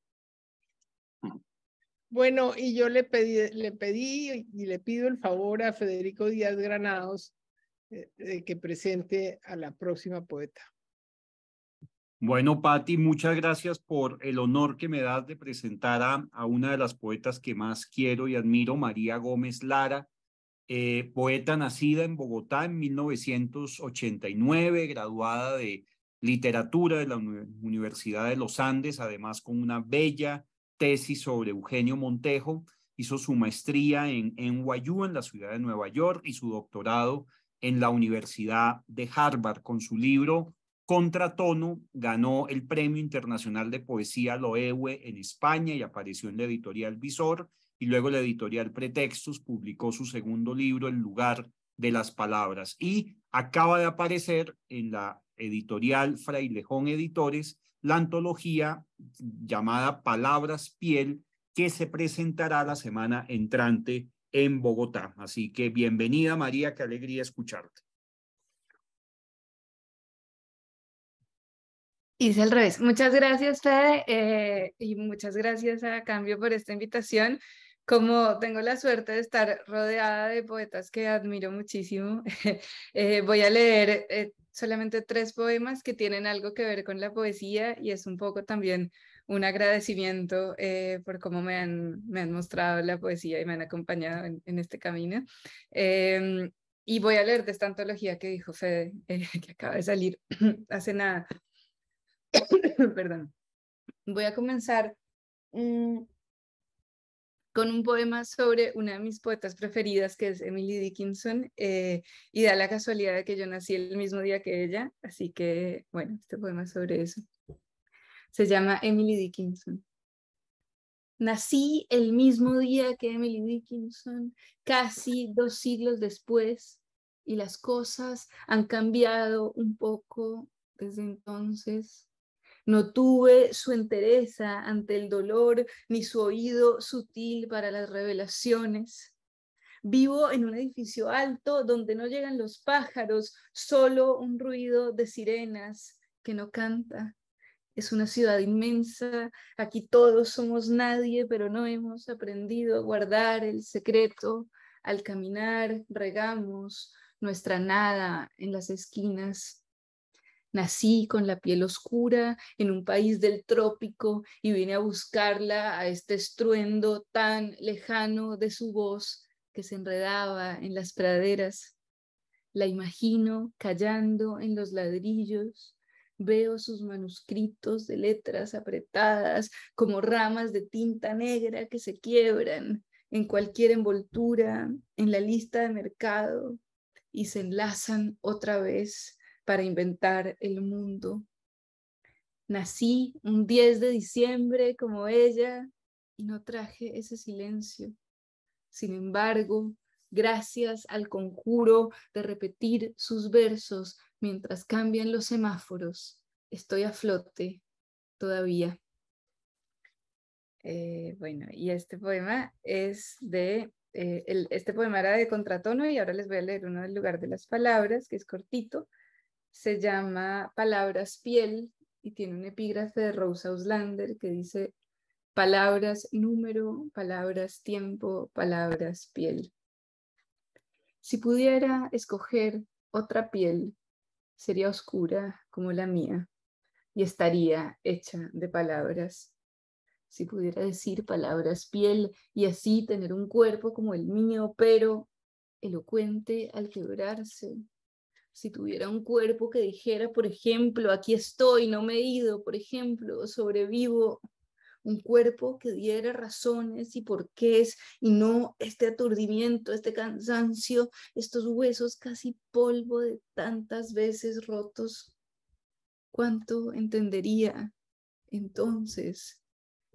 Bueno, y yo le pedí y le pido el favor a Federico Díaz Granados de que presente a la próxima poeta. Bueno, Patti, muchas gracias por el honor que me das de presentar a una de las poetas que más quiero y admiro, María Gómez Lara, poeta nacida en Bogotá en 1989, graduada de literatura de la Universidad de los Andes, además con una bella tesis sobre Eugenio Montejo. Hizo su maestría en NYU, en la ciudad de Nueva York, y su doctorado en la Universidad de Harvard. Con su libro Contratono ganó el Premio Internacional de Poesía Loewe en España y apareció en la editorial Visor, y luego la editorial Pretextos publicó su segundo libro, El lugar de las palabras, y acaba de aparecer en la editorial Frailejón Editores la antología llamada Palabras Piel, que se presentará la semana entrante en Bogotá. Así que bienvenida, María, qué alegría escucharte. Hice al revés. Muchas gracias, Fede, y muchas gracias a Cambio por esta invitación. Como tengo la suerte de estar rodeada de poetas que admiro muchísimo, voy a leer solamente 3 poemas que tienen algo que ver con la poesía, y es un poco también un agradecimiento por cómo me han mostrado la poesía y me han acompañado en este camino. Y voy a leer de esta antología que dijo Fede, que acaba de salir hace nada. Perdón. Voy a comenzar con un poema sobre una de mis poetas preferidas, que es Emily Dickinson, y da la casualidad de que yo nací el mismo día que ella, así que, bueno, este poema es sobre eso. Se llama Emily Dickinson. Nací el mismo día que Emily Dickinson, casi 2 siglos después, y las cosas han cambiado un poco desde entonces. No tuve su entereza ante el dolor, ni su oído sutil para las revelaciones. Vivo en un edificio alto donde no llegan los pájaros, solo un ruido de sirenas que no canta. Es una ciudad inmensa, aquí todos somos nadie, pero no hemos aprendido a guardar el secreto. Al caminar, regamos nuestra nada en las esquinas. Nací con la piel oscura en un país del trópico y vine a buscarla a este estruendo tan lejano de su voz que se enredaba en las praderas. La imagino callando en los ladrillos. Veo sus manuscritos de letras apretadas como ramas de tinta negra que se quiebran en cualquier envoltura, en la lista de mercado, y se enlazan otra vez para inventar el mundo. Nací un 10 de diciembre como ella y no traje ese silencio. Sin embargo, gracias al conjuro de repetir sus versos mientras cambian los semáforos, estoy a flote todavía. Bueno, y este poema es de... este poema era de Contratono, y ahora les voy a leer uno del lugar de las palabras, que es cortito. Se llama Palabras Piel y tiene un epígrafe de Rosa Auslander que dice: palabras número, palabras tiempo, palabras piel. Si pudiera escoger otra piel, sería oscura como la mía y estaría hecha de palabras. Si pudiera decir palabras piel y así tener un cuerpo como el mío, pero elocuente al quebrarse. Si tuviera un cuerpo que dijera, por ejemplo, aquí estoy, no me he ido, por ejemplo, sobrevivo, un cuerpo que diera razones y porqués, y no este aturdimiento, este cansancio, estos huesos casi polvo de tantas veces rotos. ¿Cuánto entendería entonces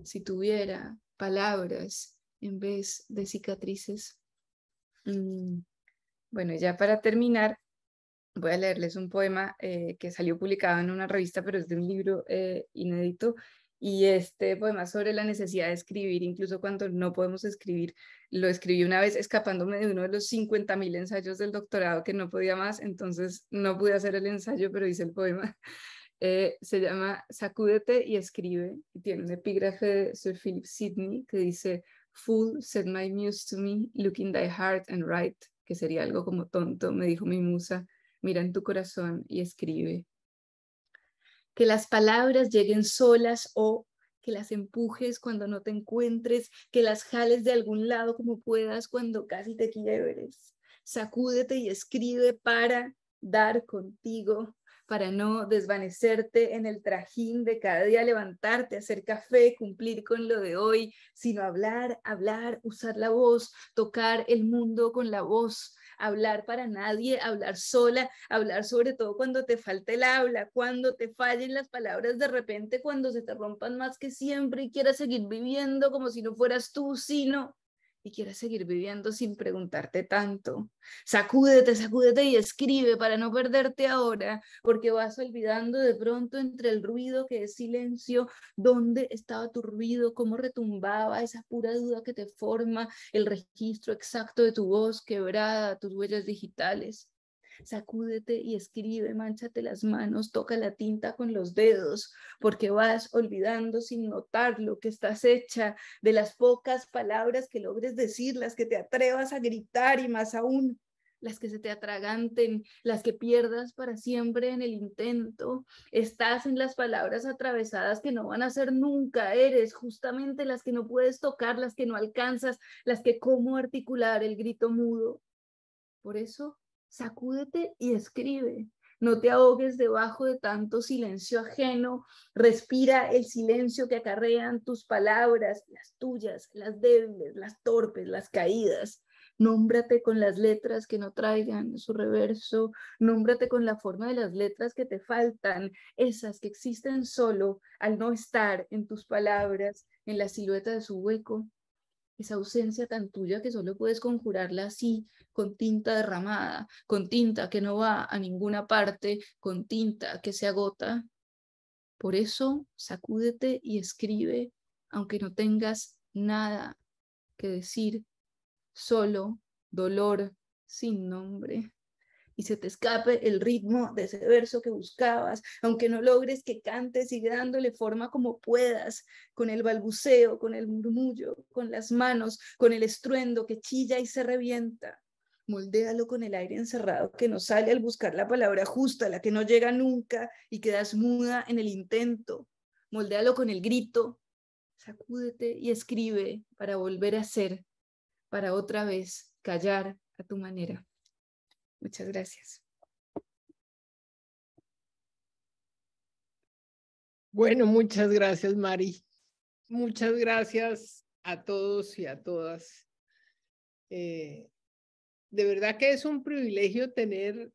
si tuviera palabras en vez de cicatrices? Bueno, ya para terminar, voy a leerles un poema que salió publicado en una revista, pero es de un libro inédito. Y este poema sobre la necesidad de escribir, incluso cuando no podemos escribir, lo escribí una vez escapándome de uno de los 50.000 ensayos del doctorado que no podía más, entonces no pude hacer el ensayo, pero hice el poema. Se llama Sacúdete y escribe, y tiene un epígrafe de Sir Philip Sidney que dice: "Fool, said my muse to me, look in thy heart and write", que sería algo como tonto, me dijo mi musa, mira en tu corazón y escribe. Que las palabras lleguen solas o que las empujes cuando no te encuentres, que las jales de algún lado como puedas cuando casi te quiebres. Sacúdete y escribe para dar contigo, para no desvanecerte en el trajín de cada día levantarte, hacer café, cumplir con lo de hoy, sino hablar, usar la voz, tocar el mundo con la voz, hablar para nadie, hablar sola, hablar sobre todo cuando te falte el habla, cuando te fallen las palabras de repente, cuando se te rompan más que siempre y quieras seguir viviendo como si no fueras tú, sino y quieras seguir viviendo sin preguntarte tanto. Sacúdete y escribe para no perderte ahora, porque vas olvidando de pronto entre el ruido que es silencio, dónde estaba tu ruido, cómo retumbaba esa pura duda que te forma, el registro exacto de tu voz quebrada, tus huellas digitales. Sacúdete y escribe, mánchate las manos, toca la tinta con los dedos, porque vas olvidando sin notarlo que estás hecha de las pocas palabras que logres decir, las que te atrevas a gritar y más aún, las que se te atraganten, las que pierdas para siempre en el intento. Estás en las palabras atravesadas que no van a ser nunca, eres justamente las que no puedes tocar, las que no alcanzas, las que cómo articular el grito mudo. Por eso, sacúdete y escribe. No te ahogues debajo de tanto silencio ajeno. Respira el silencio que acarrean tus palabras, las tuyas, las débiles, las torpes, las caídas. Nómbrate con las letras que no traigan su reverso. Nómbrate con la forma de las letras que te faltan, esas que existen solo al no estar en tus palabras, en la silueta de su hueco. Esa ausencia tan tuya que solo puedes conjurarla así, con tinta derramada, con tinta que no va a ninguna parte, con tinta que se agota. Por eso, sacúdete y escribe, aunque no tengas nada que decir, solo dolor sin nombre. Y se te escape el ritmo de ese verso que buscabas, aunque no logres que cantes, sigue dándole forma como puedas, con el balbuceo, con el murmullo, con las manos, con el estruendo que chilla y se revienta. Moldéalo con el aire encerrado que no sale al buscar la palabra justa, la que no llega nunca y quedas muda en el intento. Moldéalo con el grito. Sacúdete y escribe para volver a ser, para otra vez callar a tu manera. Muchas gracias. Bueno, muchas gracias, Mari. Muchas gracias a todos y a todas. De verdad que es un privilegio tener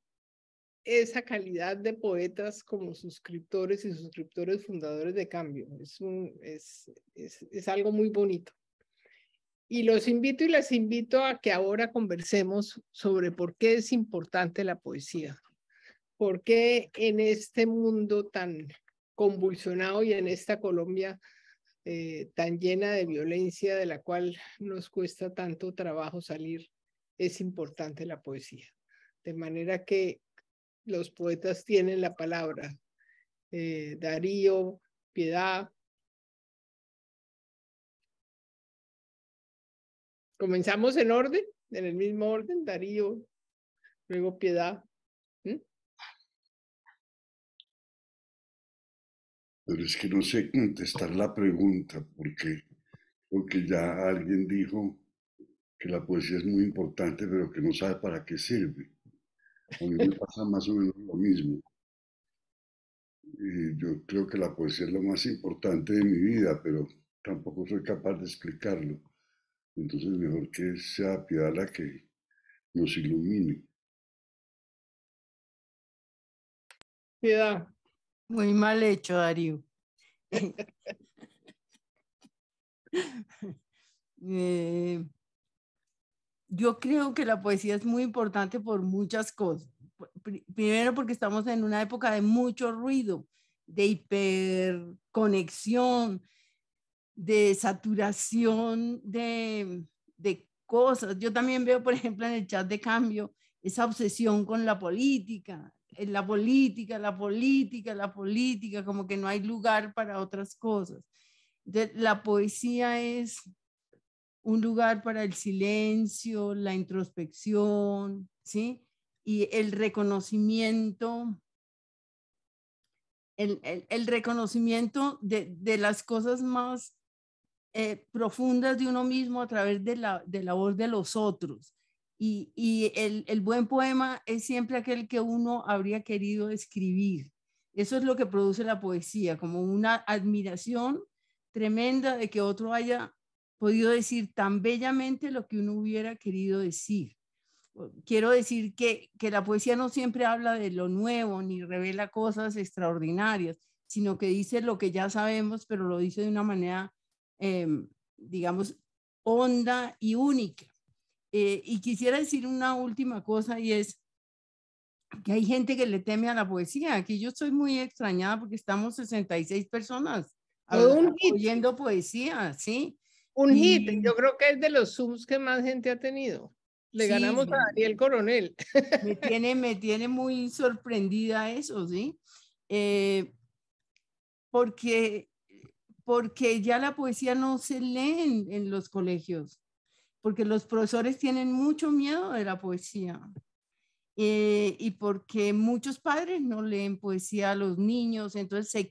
esa calidad de poetas como suscriptores y suscriptores fundadores de Cambio. Es algo muy bonito. Y los invito y las invito a que ahora conversemos sobre por qué es importante la poesía. Por qué en este mundo tan convulsionado y en esta Colombia tan llena de violencia de la cual nos cuesta tanto trabajo salir, es importante la poesía. De manera que los poetas tienen la palabra. Darío, Piedad. Comenzamos en orden, en el mismo orden, Darío, luego Piedad. Pero es que no sé contestar la pregunta, porque ya alguien dijo que la poesía es muy importante, pero que no sabe para qué sirve. A mí me pasa más o menos lo mismo. Yo creo que la poesía es lo más importante de mi vida, pero tampoco soy capaz de explicarlo. Entonces mejor que sea Piedad la que nos ilumine. Piedad. Muy mal hecho, Darío. Yo creo que la poesía es muy importante por muchas cosas. Primero porque estamos en una época de mucho ruido, de hiperconexión, de saturación de cosas. Yo también veo, por ejemplo, en el chat de Cambio, esa obsesión con la política, como que no hay lugar para otras cosas. Entonces, la poesía es un lugar para el silencio, la introspección, ¿sí? Y el reconocimiento, el reconocimiento de las cosas más profundas de uno mismo a través de la voz de los otros. Y el buen poema es siempre aquel que uno habría querido escribir. Eso es lo que produce la poesía, como una admiración tremenda de que otro haya podido decir tan bellamente lo que uno hubiera querido decir. Quiero decir que la poesía no siempre habla de lo nuevo ni revela cosas extraordinarias, sino que dice lo que ya sabemos, pero lo dice de una manera, digamos, honda y única. Y quisiera decir una última cosa, y es que hay gente que le teme a la poesía. Aquí yo estoy muy extrañada porque estamos 66 personas oyendo poesía, ¿sí? Un hit, yo creo que es de los Zooms que más gente ha tenido. Le ganamos a Daniel Coronel. Me tiene muy sorprendida eso, ¿sí? Porque ya la poesía no se lee en los colegios, porque los profesores tienen mucho miedo de la poesía. Y porque muchos padres no leen poesía a los niños, entonces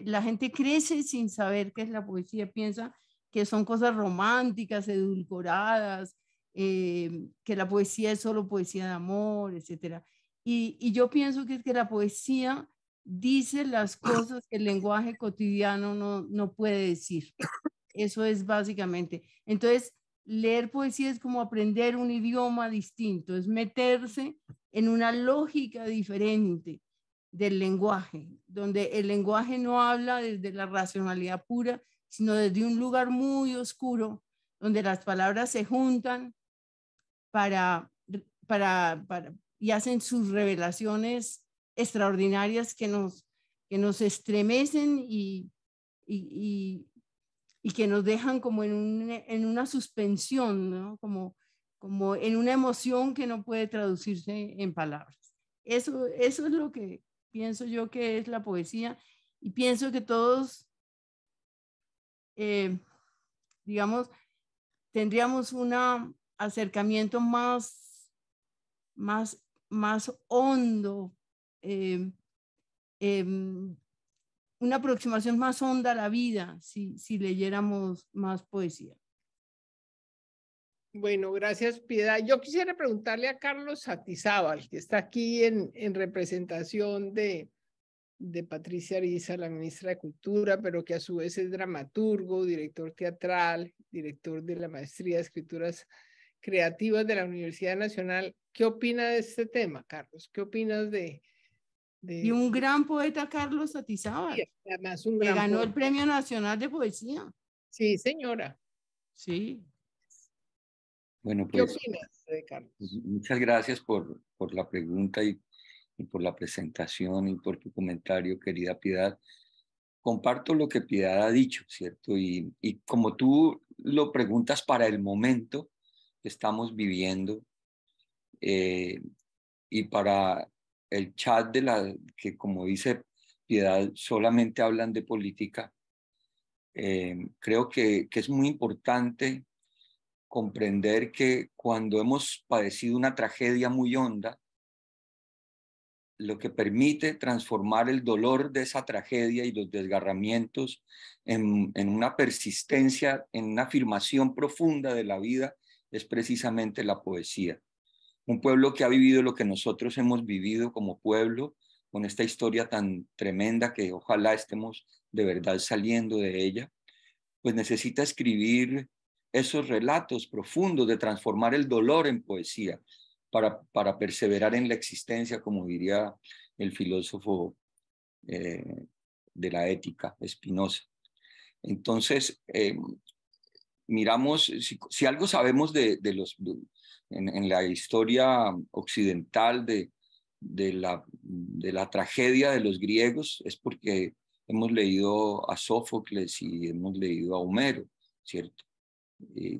la gente crece sin saber qué es la poesía, piensa que son cosas románticas, edulcoradas, que la poesía es solo poesía de amor, etc. Y yo pienso que es que la poesía dice las cosas que el lenguaje cotidiano no puede decir. Eso es básicamente. Entonces, leer poesía es como aprender un idioma distinto, es meterse en una lógica diferente del lenguaje, donde el lenguaje no habla desde la racionalidad pura, sino desde un lugar muy oscuro, donde las palabras se juntan y hacen sus revelaciones extraordinarias que nos estremecen y que nos dejan como en una suspensión, ¿no? Como en una emoción que no puede traducirse en palabras. Eso es lo que pienso yo que es la poesía, y pienso que todos, digamos, tendríamos un acercamiento más hondo, una aproximación más honda a la vida si leyéramos más poesía. Bueno, gracias, Piedad. Yo quisiera preguntarle a Carlos Satizábal, que está aquí en representación de Patricia Ariza, la ministra de Cultura, pero que a su vez es dramaturgo, director teatral, director de la Maestría de Escrituras Creativas de la Universidad Nacional. ¿Qué opina de este tema, Carlos? ¿Qué opinas Y un gran poeta, Carlos Satizábal, sí, además un que gran ganó poeta. el Premio Nacional de Poesía. Sí, señora. Sí. Bueno, ¿Qué pues, opinas, Carlos? Muchas gracias por la pregunta y por la presentación y por tu comentario, querida Piedad. Comparto lo que Piedad ha dicho, ¿cierto? Y como tú lo preguntas para el momento que estamos viviendo, y para el chat que, como dice Piedad, solamente hablan de política, creo que es muy importante comprender que cuando hemos padecido una tragedia muy honda, lo que permite transformar el dolor de esa tragedia y los desgarramientos en una persistencia, en una afirmación profunda de la vida, es precisamente la poesía. Un pueblo que ha vivido lo que nosotros hemos vivido como pueblo, con esta historia tan tremenda que ojalá estemos de verdad saliendo de ella, pues necesita escribir esos relatos profundos de transformar el dolor en poesía para perseverar en la existencia, como diría el filósofo de la ética, Spinoza. Entonces, miramos, si algo sabemos en la historia occidental de la tragedia de los griegos, es porque hemos leído a Sófocles y hemos leído a Homero, ¿cierto?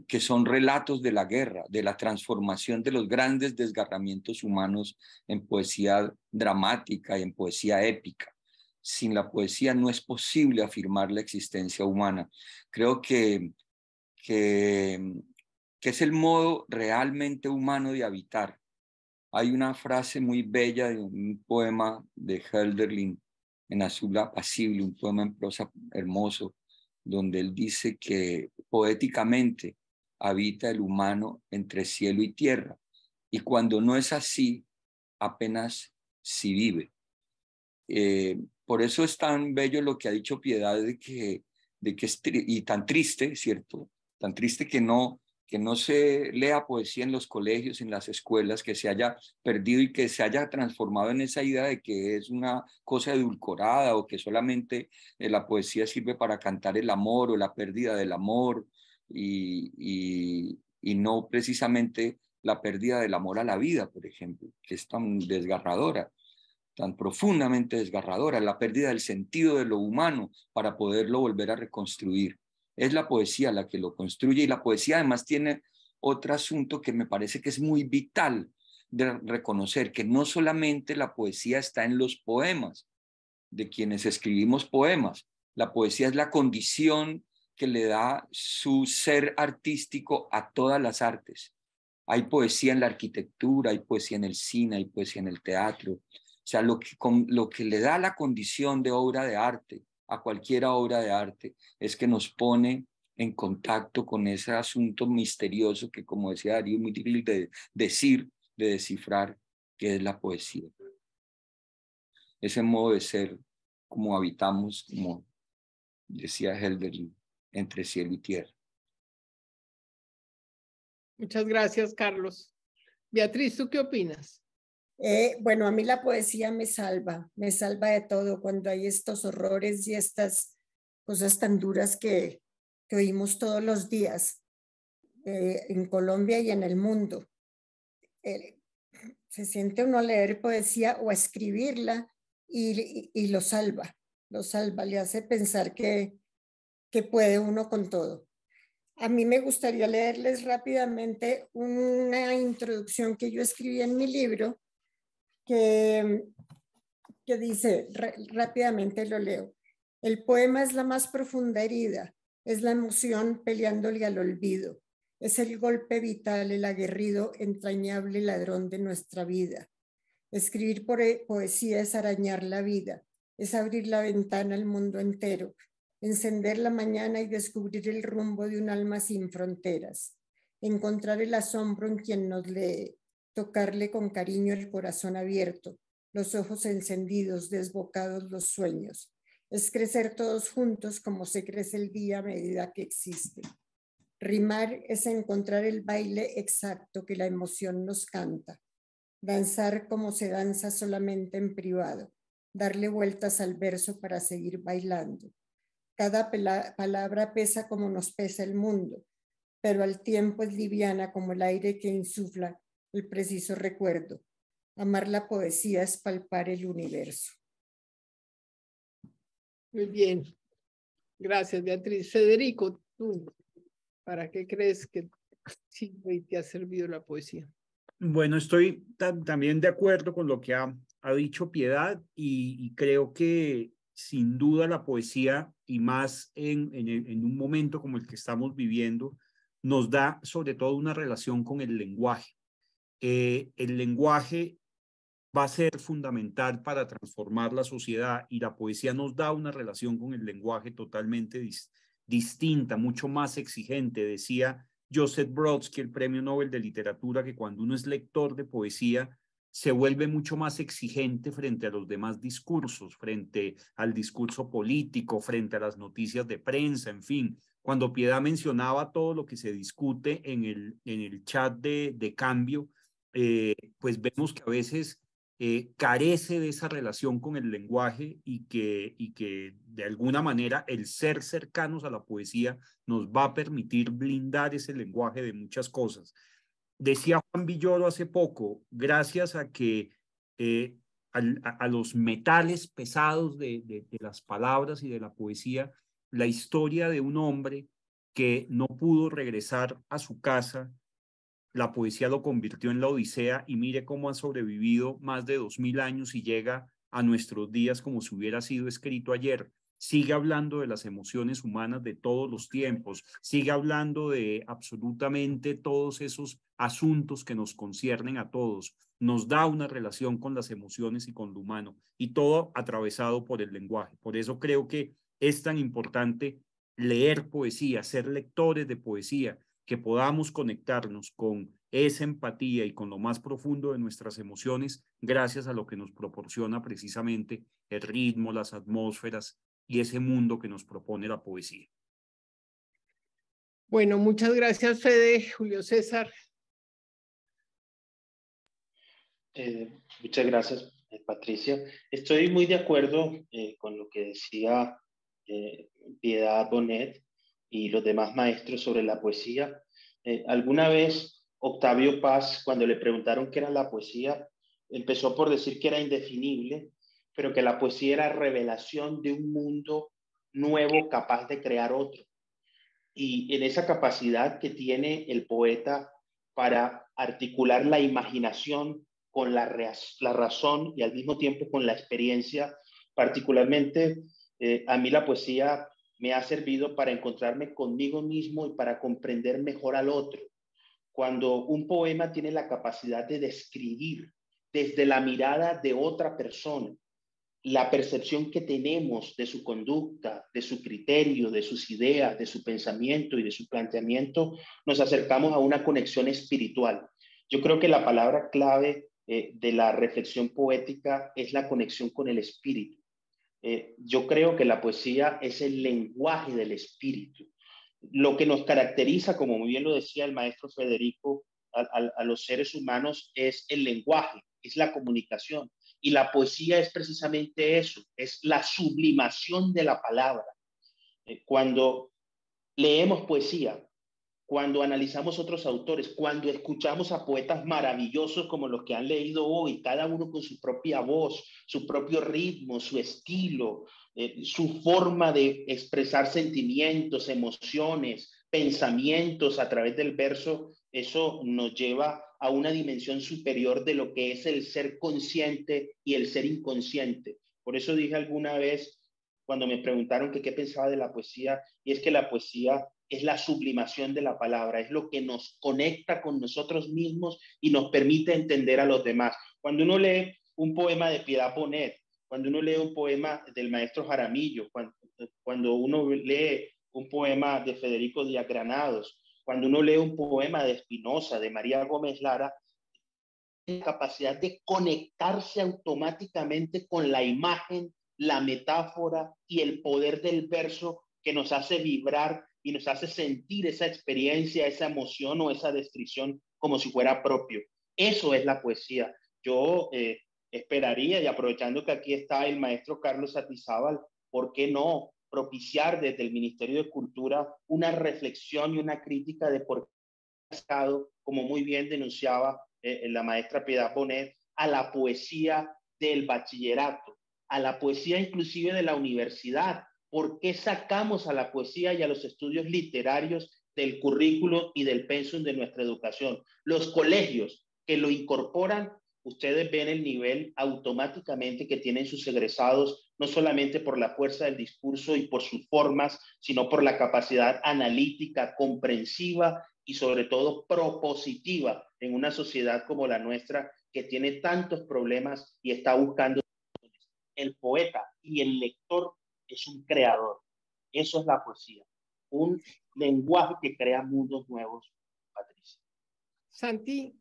Que son relatos de la guerra, de la transformación de los grandes desgarramientos humanos en poesía dramática y en poesía épica. Sin la poesía no es posible afirmar la existencia humana. Creo que es el modo realmente humano de habitar. Hay una frase muy bella de un poema de Hölderlin, En azul apacible, un poema en prosa hermoso, donde él dice que poéticamente habita el humano entre cielo y tierra, y cuando no es así, apenas si vive. Por eso es tan bello lo que ha dicho Piedad y tan triste, ¿cierto? Tan triste que no se lea poesía en los colegios, en las escuelas, que se haya perdido y que se haya transformado en esa idea de que es una cosa edulcorada o que solamente la poesía sirve para cantar el amor o la pérdida del amor y no precisamente la pérdida del amor a la vida, por ejemplo, que es tan desgarradora, tan profundamente desgarradora, la pérdida del sentido de lo humano para poderlo volver a reconstruir. Es la poesía la que lo construye, y la poesía además tiene otro asunto que me parece que es muy vital de reconocer, que no solamente la poesía está en los poemas de quienes escribimos poemas. La poesía es la condición que le da su ser artístico a todas las artes. Hay poesía en la arquitectura, hay poesía en el cine, hay poesía en el teatro. O sea, lo que le da la condición de obra de arte a cualquier obra de arte es que nos pone en contacto con ese asunto misterioso que, como decía Darío, es muy difícil de decir, de descifrar, que es la poesía. Ese modo de ser, como habitamos, como decía Hölderlin, entre cielo y tierra. Muchas gracias, Carlos. Beatriz, ¿tú qué opinas? Bueno, a mí la poesía me salva de todo cuando hay estos horrores y estas cosas tan duras que oímos todos los días en Colombia y en el mundo. Se siente uno a leer poesía o a escribirla y lo salva, le hace pensar que puede uno con todo. A mí me gustaría leerles rápidamente una introducción que yo escribí en mi libro que dice, rápidamente lo leo: el poema es la más profunda herida, es la emoción peleándole al olvido, es el golpe vital, el aguerrido, entrañable ladrón de nuestra vida. Escribir poesía es arañar la vida, es abrir la ventana al mundo entero, encender la mañana y descubrir el rumbo de un alma sin fronteras, encontrar el asombro en quien nos lee, tocarle con cariño el corazón abierto, los ojos encendidos, desbocados los sueños. Es crecer todos juntos como se crece el día a medida que existe. Rimar es encontrar el baile exacto que la emoción nos canta. Danzar como se danza solamente en privado. Darle vueltas al verso para seguir bailando. Cada palabra pesa como nos pesa el mundo, pero al tiempo es liviana como el aire que insufla el preciso recuerdo. Amar la poesía es palpar el universo. Muy bien. Gracias, Beatriz. Federico, ¿tú para qué crees que sirve y te ha servido la poesía? Bueno, estoy también de acuerdo con lo que ha dicho Piedad y creo que sin duda la poesía, y más en un momento como el que estamos viviendo, nos da sobre todo una relación con el lenguaje. El lenguaje va a ser fundamental para transformar la sociedad, y la poesía nos da una relación con el lenguaje totalmente distinta, mucho más exigente. Decía Joseph Brodsky, el Premio Nobel de Literatura, que cuando uno es lector de poesía, se vuelve mucho más exigente frente a los demás discursos, frente al discurso político, frente a las noticias de prensa, en fin. Cuando Piedad mencionaba todo lo que se discute en el chat de cambio, pues vemos que a veces carece de esa relación con el lenguaje y que de alguna manera el ser cercanos a la poesía nos va a permitir blindar ese lenguaje de muchas cosas. Decía Juan Villoro hace poco, gracias a que a los metales pesados de las palabras y de la poesía, la historia de un hombre que no pudo regresar a su casa, la poesía lo convirtió en la Odisea, y mire cómo han sobrevivido más de 2000 años y llega a nuestros días como si hubiera sido escrito ayer. Sigue hablando de las emociones humanas de todos los tiempos, sigue hablando de absolutamente todos esos asuntos que nos conciernen a todos, nos da una relación con las emociones y con lo humano, y todo atravesado por el lenguaje. Por eso creo que es tan importante leer poesía, ser lectores de poesía, que podamos conectarnos con esa empatía y con lo más profundo de nuestras emociones gracias a lo que nos proporciona precisamente el ritmo, las atmósferas y ese mundo que nos propone la poesía. Bueno, muchas gracias, Fede. Julio César. Muchas gracias, Patricia. Estoy muy de acuerdo con lo que decía Piedad Bonet y los demás maestros sobre la poesía. Alguna vez Octavio Paz, cuando le preguntaron qué era la poesía, empezó por decir que era indefinible, pero que la poesía era revelación de un mundo nuevo capaz de crear otro. Y en esa capacidad que tiene el poeta para articular la imaginación con la razón y al mismo tiempo con la experiencia, particularmente a mí la poesía me ha servido para encontrarme conmigo mismo y para comprender mejor al otro. Cuando un poema tiene la capacidad de describir desde la mirada de otra persona la percepción que tenemos de su conducta, de su criterio, de sus ideas, de su pensamiento y de su planteamiento, nos acercamos a una conexión espiritual. Yo creo que la palabra clave de la reflexión poética es la conexión con el espíritu. Yo creo que la poesía es el lenguaje del espíritu. Lo que nos caracteriza, como muy bien lo decía el maestro Federico, a los seres humanos es el lenguaje, es la comunicación. Y la poesía es precisamente eso, es la sublimación de la palabra. Cuando leemos poesía, cuando analizamos otros autores, cuando escuchamos a poetas maravillosos como los que han leído hoy, cada uno con su propia voz, su propio ritmo, su estilo, su forma de expresar sentimientos, emociones, pensamientos a través del verso, eso nos lleva a una dimensión superior de lo que es el ser consciente y el ser inconsciente. Por eso dije alguna vez, cuando me preguntaron que qué pensaba de la poesía, y es que la poesía es la sublimación de la palabra, es lo que nos conecta con nosotros mismos y nos permite entender a los demás. Cuando uno lee un poema de Piedad Bonet, cuando uno lee un poema del maestro Jaramillo, cuando uno lee un poema de Federico Díaz Granados, cuando uno lee un poema de Spinoza, de María Gómez Lara, la capacidad de conectarse automáticamente con la imagen, la metáfora y el poder del verso que nos hace vibrar y nos hace sentir esa experiencia, esa emoción o esa descripción como si fuera propio. Eso es la poesía. Yo esperaría, y aprovechando que aquí está el maestro Carlos Atizábal, ¿por qué no propiciar desde el Ministerio de Cultura una reflexión y una crítica de por qué ha estado, como muy bien denunciaba la maestra Piedad Bonet, a la poesía del bachillerato, a la poesía inclusive de la universidad? ¿Por qué sacamos a la poesía y a los estudios literarios del currículo y del pensum de nuestra educación? Los colegios que lo incorporan, ustedes ven el nivel automáticamente que tienen sus egresados, no solamente por la fuerza del discurso y por sus formas, sino por la capacidad analítica, comprensiva y sobre todo propositiva en una sociedad como la nuestra que tiene tantos problemas y está buscando. El poeta y el lector es un creador. Eso es la poesía. Un lenguaje que crea mundos nuevos, Patricia. Santi,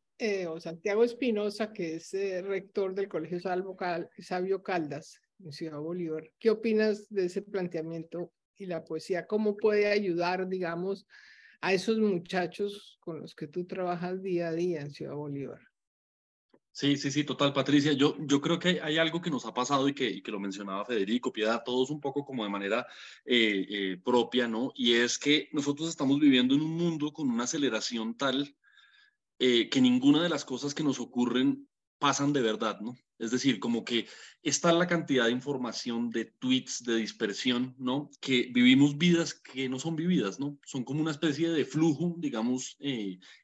o Santiago Espinosa, que es rector del Colegio Sabio Caldas en Ciudad Bolívar. ¿Qué opinas de ese planteamiento y la poesía? ¿Cómo puede ayudar, digamos, a esos muchachos con los que tú trabajas día a día en Ciudad Bolívar? Sí, sí, sí, total, Patricia. Yo creo que hay algo que nos ha pasado y que lo mencionaba Federico, Piedad, todos un poco como de manera propia, ¿no? Y es que nosotros estamos viviendo en un mundo con una aceleración tal que ninguna de las cosas que nos ocurren pasan de verdad, ¿no? Es decir, como que está la cantidad de información, de tweets, de dispersión, ¿no? Que vivimos vidas que no son vividas, ¿no? Son como una especie de flujo, digamos,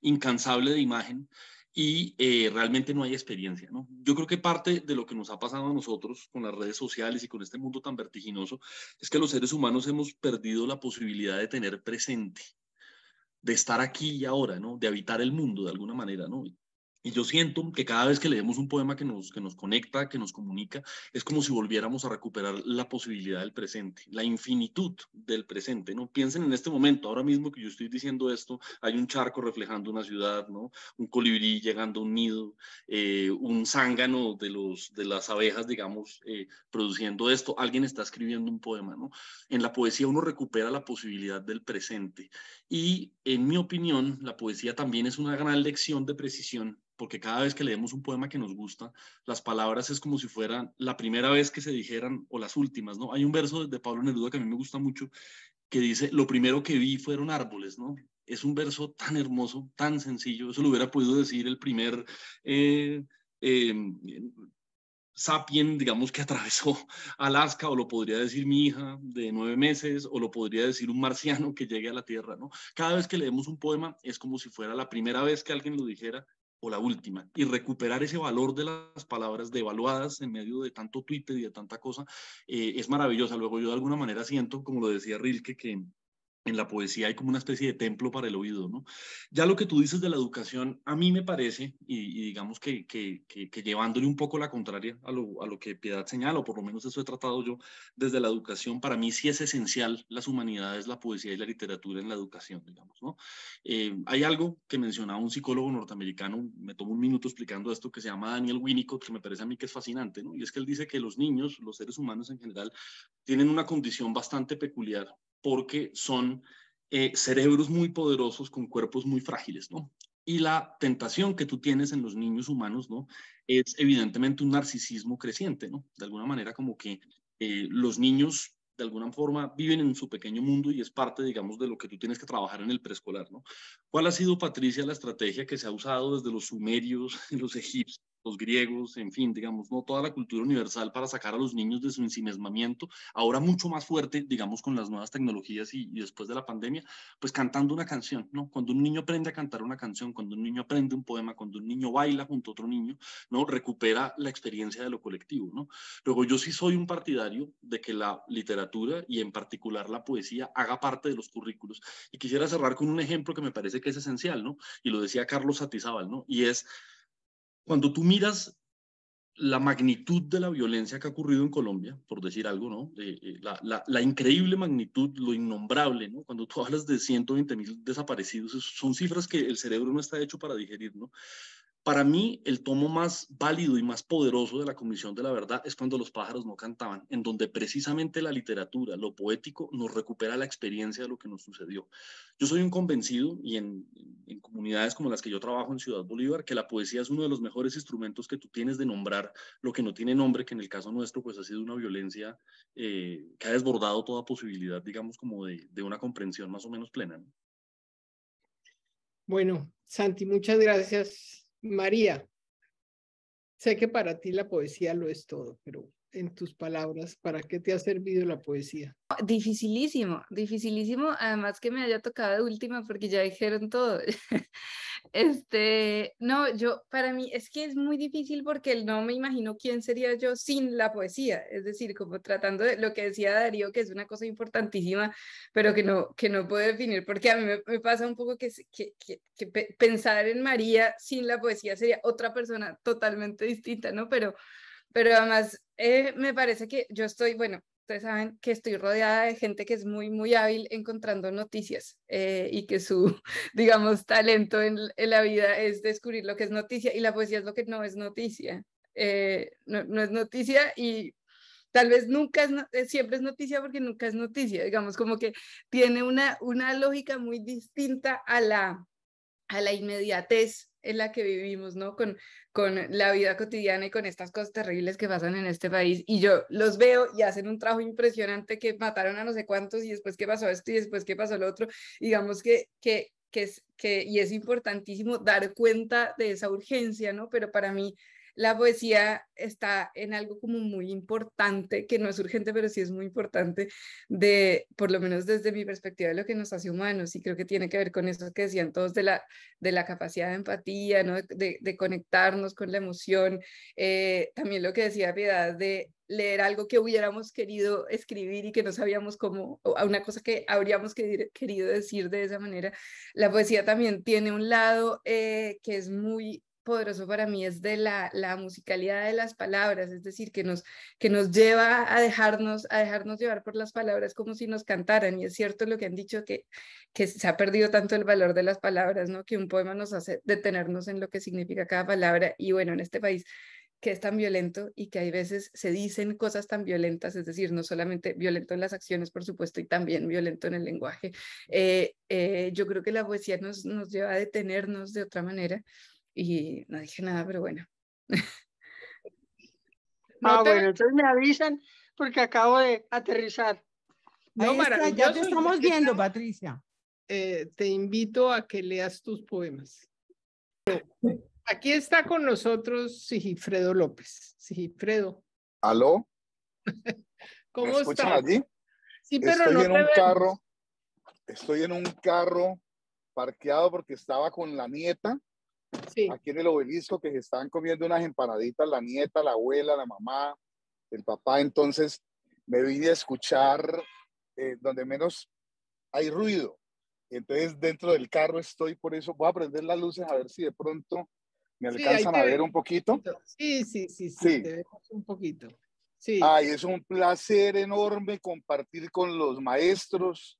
incansable de imagen y realmente no hay experiencia, ¿no? Yo creo que parte de lo que nos ha pasado a nosotros con las redes sociales y con este mundo tan vertiginoso es que los seres humanos hemos perdido la posibilidad de tener presente, de estar aquí y ahora, ¿no? De habitar el mundo de alguna manera, ¿no? Y yo siento que cada vez que leemos un poema que nos conecta, que nos comunica, es como si volviéramos a recuperar la posibilidad del presente, la infinitud del presente, ¿no? Piensen en este momento, ahora mismo que yo estoy diciendo esto, hay un charco reflejando una ciudad, ¿no? Un colibrí llegando a un nido, un zángano de las abejas, digamos, produciendo esto, alguien está escribiendo un poema, ¿no? En la poesía uno recupera la posibilidad del presente y, en mi opinión, la poesía también es una gran lección de precisión, porque cada vez que leemos un poema que nos gusta, las palabras es como si fueran la primera vez que se dijeran o las últimas, ¿no? Hay un verso de Pablo Neruda que a mí me gusta mucho que dice, lo primero que vi fueron árboles, ¿no? Es un verso tan hermoso, tan sencillo, eso lo hubiera podido decir el primer eh, sapien, digamos, que atravesó Alaska, o lo podría decir mi hija de 9 meses, o lo podría decir un marciano que llegue a la Tierra, ¿no? Cada vez que leemos un poema es como si fuera la primera vez que alguien lo dijera o la última, y recuperar ese valor de las palabras devaluadas en medio de tanto Twitter y de tanta cosa es maravillosa. Luego yo de alguna manera siento, como lo decía Rilke, que en la poesía hay como una especie de templo para el oído, ¿no? Ya lo que tú dices de la educación, a mí me parece, y digamos que llevándole un poco la contraria a lo que Piedad señala, o por lo menos eso he tratado yo desde la educación, para mí sí es esencial las humanidades, la poesía y la literatura en la educación, digamos, ¿no? Hay algo que mencionaba un psicólogo norteamericano, me tomo un minuto explicando esto, que se llama Daniel Winnicott, que me parece a mí que es fascinante, ¿no? Y es que él dice que los niños, los seres humanos en general, tienen una condición bastante peculiar porque son cerebros muy poderosos con cuerpos muy frágiles, ¿no? Y la tentación que tú tienes en los niños humanos, ¿no? Es evidentemente un narcisismo creciente, ¿no? De alguna manera como que los niños de alguna forma viven en su pequeño mundo y es parte, digamos, de lo que tú tienes que trabajar en el preescolar, ¿no? ¿Cuál ha sido, Patricia, la estrategia que se ha usado desde los sumerios, los egipcios, los griegos, en fin, digamos, ¿no? Toda la cultura universal para sacar a los niños de su ensimismamiento, ahora mucho más fuerte, digamos, con las nuevas tecnologías y después de la pandemia, pues cantando una canción, ¿no? Cuando un niño aprende a cantar una canción, cuando un niño aprende un poema, cuando un niño baila junto a otro niño, ¿no? Recupera la experiencia de lo colectivo, ¿no? Luego yo sí soy un partidario de que la literatura y en particular la poesía haga parte de los currículos. Y quisiera cerrar con un ejemplo que me parece que es esencial, ¿no? Y lo decía Carlos Satizábal, ¿no? Y es cuando tú miras la magnitud de la violencia que ha ocurrido en Colombia, por decir algo, ¿no? La increíble magnitud, lo innombrable, ¿no? Cuando tú hablas de 120.000 desaparecidos, son cifras que el cerebro no está hecho para digerir, ¿no? Para mí, el tomo más válido y más poderoso de la Comisión de la Verdad es Cuando los pájaros no cantaban, en donde precisamente la literatura, lo poético, nos recupera la experiencia de lo que nos sucedió. Yo soy un convencido, y en comunidades como las que yo trabajo en Ciudad Bolívar, que la poesía es uno de los mejores instrumentos que tú tienes de nombrar lo que no tiene nombre, que en el caso nuestro pues ha sido una violencia que ha desbordado toda posibilidad, digamos, como de una comprensión más o menos plena, ¿no? Bueno, Santi, muchas gracias. María, sé que para ti la poesía lo es todo, pero en tus palabras, ¿para qué te ha servido la poesía? Dificilísimo, dificilísimo, además que me haya tocado de última porque ya dijeron todo. No, para mí es que es muy difícil porque no me imagino quién sería yo sin la poesía, es decir, como tratando de lo que decía Darío, que es una cosa importantísima, pero que no puedo definir, porque a mí me pasa un poco que pensar en María sin la poesía sería otra persona totalmente distinta, ¿no? Pero además me parece que yo estoy, bueno, ustedes saben que estoy rodeada de gente que es muy, muy hábil encontrando noticias y que su, digamos, talento en la vida es descubrir lo que es noticia y la poesía es lo que no es noticia. No es noticia y tal vez nunca siempre es noticia porque nunca es noticia, digamos, como que tiene una lógica muy distinta a la inmediatez en la que vivimos, ¿no? Con la vida cotidiana y con estas cosas terribles que pasan en este país. Y yo los veo y hacen un trabajo impresionante, que mataron a no sé cuántos y después que pasó esto y después que pasó lo otro. Digamos que y es importantísimo dar cuenta de esa urgencia, ¿no? Pero para mí la poesía está en algo como muy importante, que no es urgente, pero sí es muy importante, por lo menos desde mi perspectiva, de lo que nos hace humanos, y creo que tiene que ver con eso que decían todos de la capacidad de empatía, ¿no? de conectarnos con la emoción, también lo que decía Piedad, de leer algo que hubiéramos querido escribir y que no sabíamos cómo, o una cosa que habríamos querido decir de esa manera. La poesía también tiene un lado que es muy poderoso para mí, es de la musicalidad de las palabras, es decir, que nos lleva a dejarnos llevar por las palabras como si nos cantaran, y es cierto lo que han dicho, que se ha perdido tanto el valor de las palabras, ¿no? Que un poema nos hace detenernos en lo que significa cada palabra, y bueno, en este país que es tan violento y que hay veces se dicen cosas tan violentas, es decir, no solamente violento en las acciones, por supuesto, y también violento en el lenguaje. Yo creo que la poesía nos lleva a detenernos de otra manera. Y no dije nada, pero bueno. Bueno, entonces me avisan porque acabo de aterrizar. No, Maestra, ya te estamos viendo, Patricia. Te invito a que leas tus poemas. Aquí está con nosotros Sigifredo López. Sigifredo. ¿Aló? ¿Cómo ¿Me escuchan estás? allí? Sí, pero estoy no en te un vemos. carro. Estoy en un carro parqueado porque estaba con la nieta. Sí. Aquí en el obelisco, que se estaban comiendo unas empanaditas, la nieta, la abuela, la mamá, el papá. Entonces me vine a escuchar donde menos hay ruido. Entonces dentro del carro estoy, por eso voy a prender las luces a ver si de pronto me alcanzan a ver un poquito. Sí, te vemos un poquito. Sí. Ay, es un placer enorme compartir con los maestros,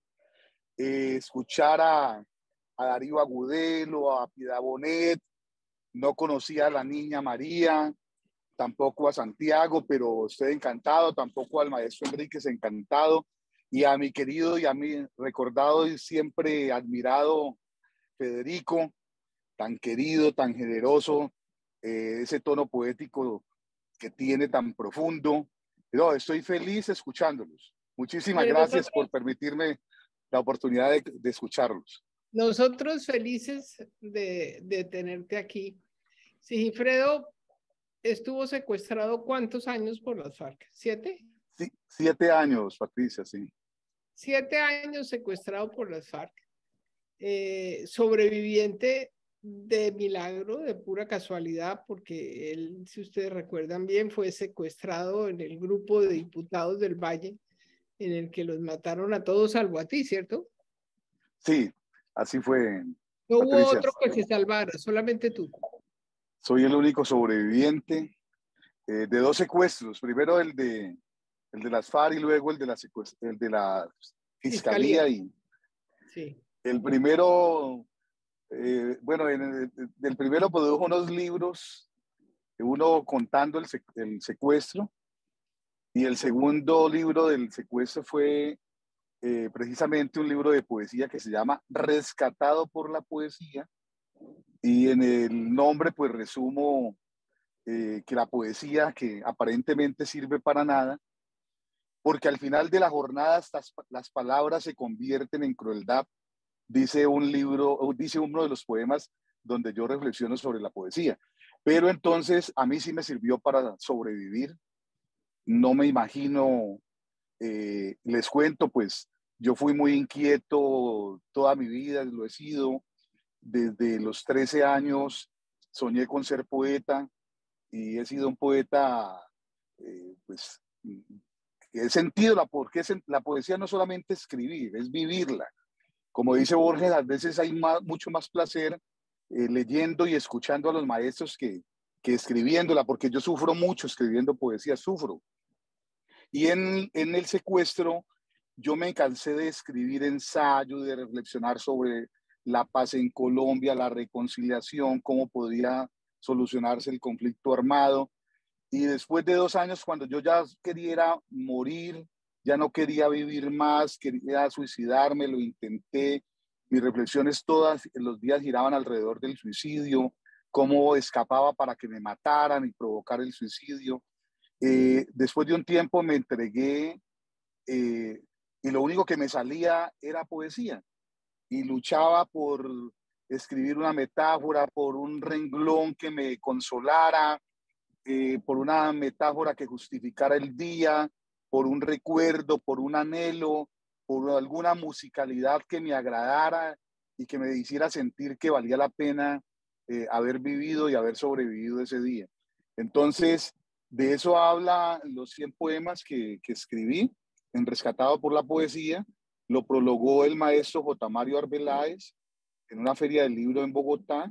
escuchar a Darío Agudelo, a Piedad Bonet. No conocía a la niña María, tampoco a Santiago, pero estoy encantado, tampoco al maestro Enríquez, encantado, y a mi querido y a mi recordado y siempre admirado Federico, tan querido, tan generoso, ese tono poético que tiene tan profundo. No, estoy feliz escuchándolos. Muchísimas gracias por permitirme la oportunidad de escucharlos. Nosotros felices de tenerte aquí. Sigifredo estuvo secuestrado ¿cuántos años por las FARC? ¿7? Sí, 7 años, Patricia, sí. 7 años secuestrado por las FARC. Sobreviviente de milagro, de pura casualidad, porque él, si ustedes recuerdan bien, fue secuestrado en el grupo de diputados del Valle, en el que los mataron a todos salvo a ti, ¿cierto? Sí, así fue. No Patricia. hubo otro que se salvara, solamente tú. Soy el único sobreviviente de 2 secuestros. Primero el de las FARC y luego el de la Fiscalía. Sí. El primero, del primero produjo unos libros, uno contando el secuestro, y el segundo libro del secuestro fue precisamente un libro de poesía que se llama Rescatado por la Poesía, y en el nombre pues resumo que la poesía, que aparentemente sirve para nada, porque al final de la jornada las palabras se convierten en crueldad, dice uno de los poemas donde yo reflexiono sobre la poesía. Pero entonces a mí sí me sirvió para sobrevivir. No me imagino, les cuento, pues yo fui muy inquieto toda mi vida, lo he sido. Desde los 13 años soñé con ser poeta y he sido un poeta, pues he sentido porque la poesía no solamente escribir, es vivirla. Como dice Borges, a veces hay mucho más placer leyendo y escuchando a los maestros que escribiéndola, porque yo sufro mucho escribiendo poesía, sufro. Y en el secuestro yo me cansé de escribir ensayos, de reflexionar sobre la paz en Colombia, la reconciliación, cómo podía solucionarse el conflicto armado. Y después de 2 años, cuando yo ya quería morir, ya no quería vivir más, quería suicidarme, lo intenté. Mis reflexiones todas los días giraban alrededor del suicidio, cómo escapaba para que me mataran y provocar el suicidio. Después de un tiempo me entregué y lo único que me salía era poesía. Y luchaba por escribir una metáfora, por un renglón que me consolara, por una metáfora que justificara el día, por un recuerdo, por un anhelo, por alguna musicalidad que me agradara y que me hiciera sentir que valía la pena haber vivido y haber sobrevivido ese día. Entonces, de eso habla los 100 poemas que escribí en Rescatado por la Poesía. Lo prologó el maestro J. Mario Arbeláez en una feria del libro en Bogotá.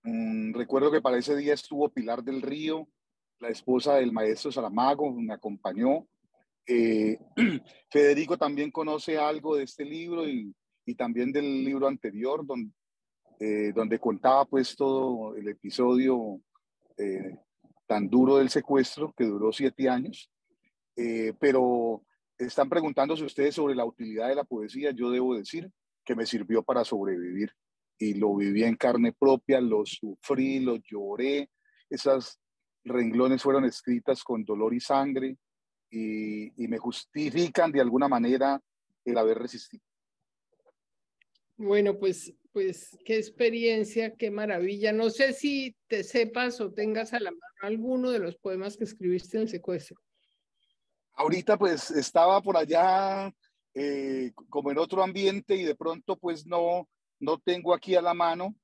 Recuerdo que para ese día estuvo Pilar del Río, la esposa del maestro Saramago, me acompañó. Federico también conoce algo de este libro y también del libro anterior, donde contaba pues todo el episodio tan duro del secuestro, que duró 7 años. Pero están preguntándose ustedes sobre la utilidad de la poesía. Yo debo decir que me sirvió para sobrevivir y lo viví en carne propia, lo sufrí, lo lloré. Esas renglones fueron escritas con dolor y sangre y me justifican de alguna manera el haber resistido. Bueno, pues qué experiencia, qué maravilla. No sé si te sepas o tengas a la mano alguno de los poemas que escribiste en el secuestro. Ahorita pues estaba por allá como en otro ambiente y de pronto pues no tengo aquí a la mano,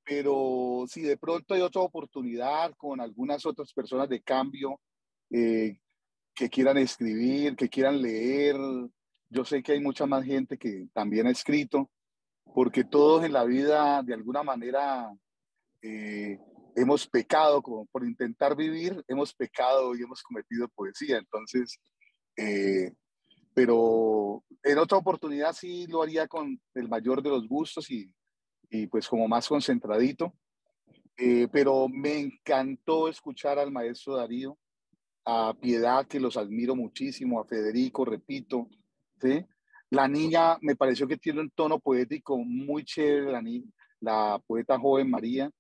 pero si de pronto hay otra oportunidad con algunas otras personas de cambio que quieran escribir, que quieran leer, yo sé que hay mucha más gente que también ha escrito, porque todos en la vida de alguna manera hemos pecado por intentar vivir, hemos pecado y hemos cometido poesía, entonces... pero en otra oportunidad sí lo haría con el mayor de los gustos y pues como más concentradito. Pero me encantó escuchar al maestro Darío, a Piedad, que los admiro muchísimo, a Federico, repito, ¿sí? La niña me pareció que tiene un tono poético muy chévere, la poeta joven María,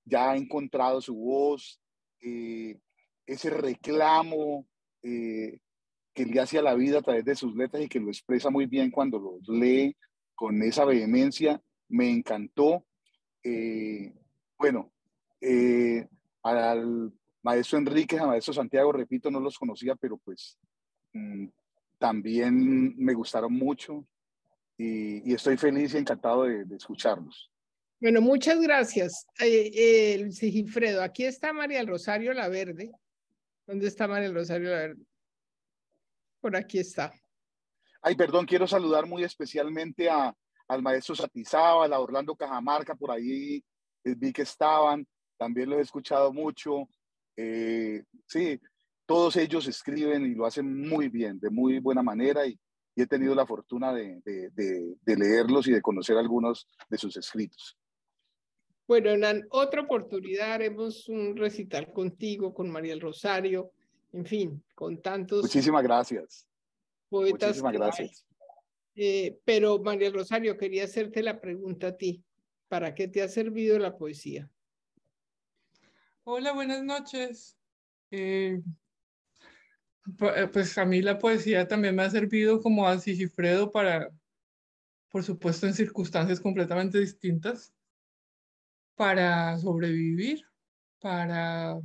ya ha encontrado su voz, ese reclamo que le hace a la vida a través de sus letras y que lo expresa muy bien cuando los lee con esa vehemencia, me encantó. Bueno, al maestro Enríquez, al maestro Santiago, repito, no los conocía, pero pues también me gustaron mucho y estoy feliz y encantado de escucharlos. Bueno, muchas gracias, Sigifredo. Aquí está María del Rosario Laverde. ¿Dónde está María del Rosario Laverde? Por aquí está. Ay, perdón, quiero saludar muy especialmente al maestro Satizábal, a Orlando Cajamarca, por ahí vi que estaban, también los he escuchado mucho. Sí, todos ellos escriben y lo hacen muy bien, de muy buena manera y he tenido la fortuna de leerlos y de conocer algunos de sus escritos. Bueno, en otra oportunidad haremos un recital contigo, con María del Rosario, en fin, con tantos Muchísimas gracias. Poetas. Muchísimas gracias. Pero María del Rosario, quería hacerte la pregunta a ti. ¿Para qué te ha servido la poesía? Hola, buenas noches. Pues a mí la poesía también me ha servido como a Sigifredo para, por supuesto, en circunstancias completamente distintas, para sobrevivir, para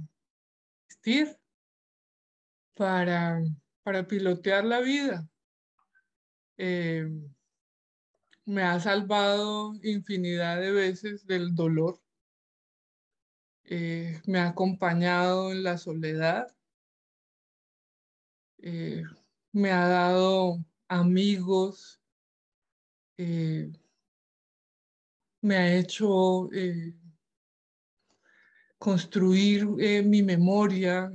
existir, para pilotear la vida. Me ha salvado infinidad de veces del dolor. Me ha acompañado en la soledad. Me ha dado amigos. Me ha hecho construir mi memoria.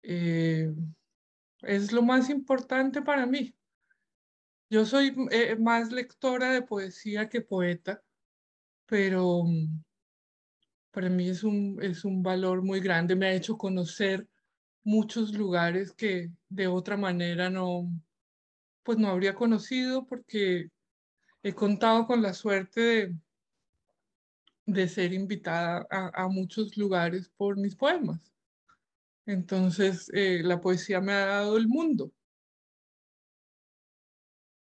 es lo más importante para mí. Yo soy más lectora de poesía que poeta, pero para mí es un valor muy grande. Me ha hecho conocer muchos lugares que de otra manera pues no habría conocido, porque he contado con la suerte de ser invitada a muchos lugares por mis poemas. Entonces, la poesía me ha dado el mundo.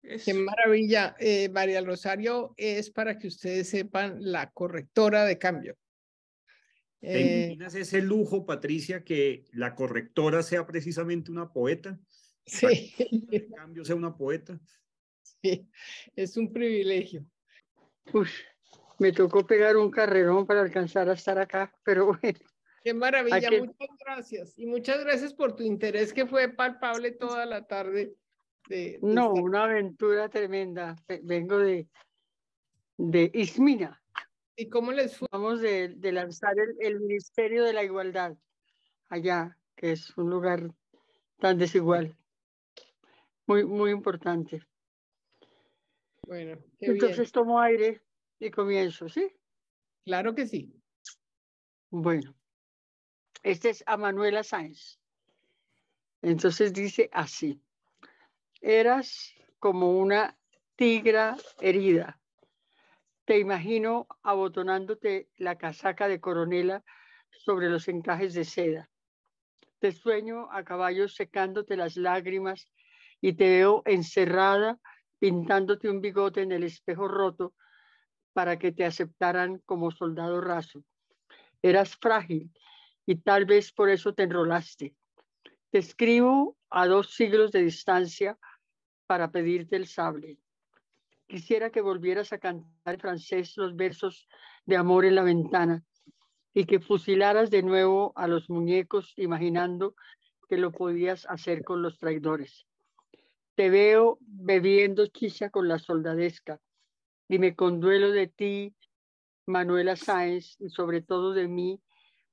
Qué maravilla. María Rosario es, para que ustedes sepan, la correctora de Cambio. ¿Te imaginas ese lujo, Patricia, que la correctora sea precisamente una poeta? Sí. De Cambio sea una poeta. Sí, es un privilegio. Uf, me tocó pegar un carrerón para alcanzar a estar acá, pero bueno. Qué maravilla, muchas gracias. Y muchas gracias por tu interés, que fue palpable toda la tarde. No, una aventura tremenda. Vengo de Ismina. ¿Y cómo les fue? Vamos de lanzar el Ministerio de la Igualdad allá, que es un lugar tan desigual. Muy, muy importante. Bueno, qué entonces bien. Tomo aire y comienzo, ¿sí? Claro que sí. Bueno, este es a Manuela Sáenz. Entonces dice así: eras como una tigra herida. Te imagino abotonándote la casaca de coronela sobre los encajes de seda. Te sueño a caballo secándote las lágrimas y te veo encerrada pintándote un bigote en el espejo roto para que te aceptaran como soldado raso. Eras frágil y tal vez por eso te enrolaste. Te escribo a 2 siglos de distancia para pedirte el sable. Quisiera que volvieras a cantar en francés los versos de Amor en la ventana y que fusilaras de nuevo a los muñecos imaginando que lo podías hacer con los traidores. Te veo bebiendo chicha con la soldadesca y me conduelo de ti, Manuela Sáenz, y sobre todo de mí,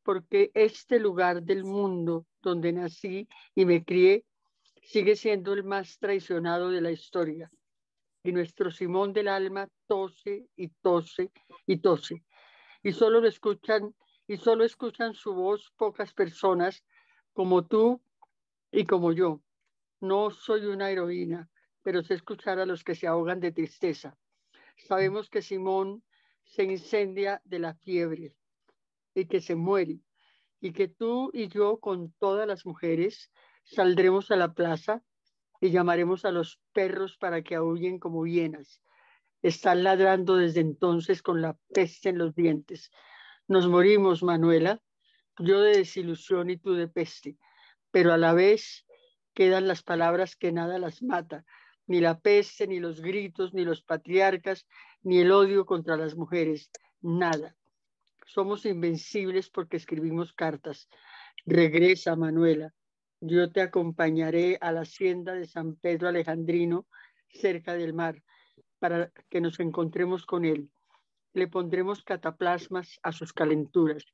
porque este lugar del mundo donde nací y me crié sigue siendo el más traicionado de la historia. Y nuestro Simón del alma tose y tose y tose. Y solo escuchan su voz pocas personas como tú y como yo. No soy una heroína, pero sé escuchar a los que se ahogan de tristeza. Sabemos que Simón se incendia de la fiebre y que se muere, y que tú y yo con todas las mujeres saldremos a la plaza y llamaremos a los perros para que aúllen como hienas. Están ladrando desde entonces con la peste en los dientes. Nos morimos, Manuela, yo de desilusión y tú de peste, pero a la vez quedan las palabras que nada las mata, ni la peste, ni los gritos, ni los patriarcas, ni el odio contra las mujeres, nada. Somos invencibles porque escribimos cartas. Regresa, Manuela. Yo te acompañaré a la hacienda de San Pedro Alejandrino, cerca del mar, para que nos encontremos con él. Le pondremos cataplasmas a sus calenturas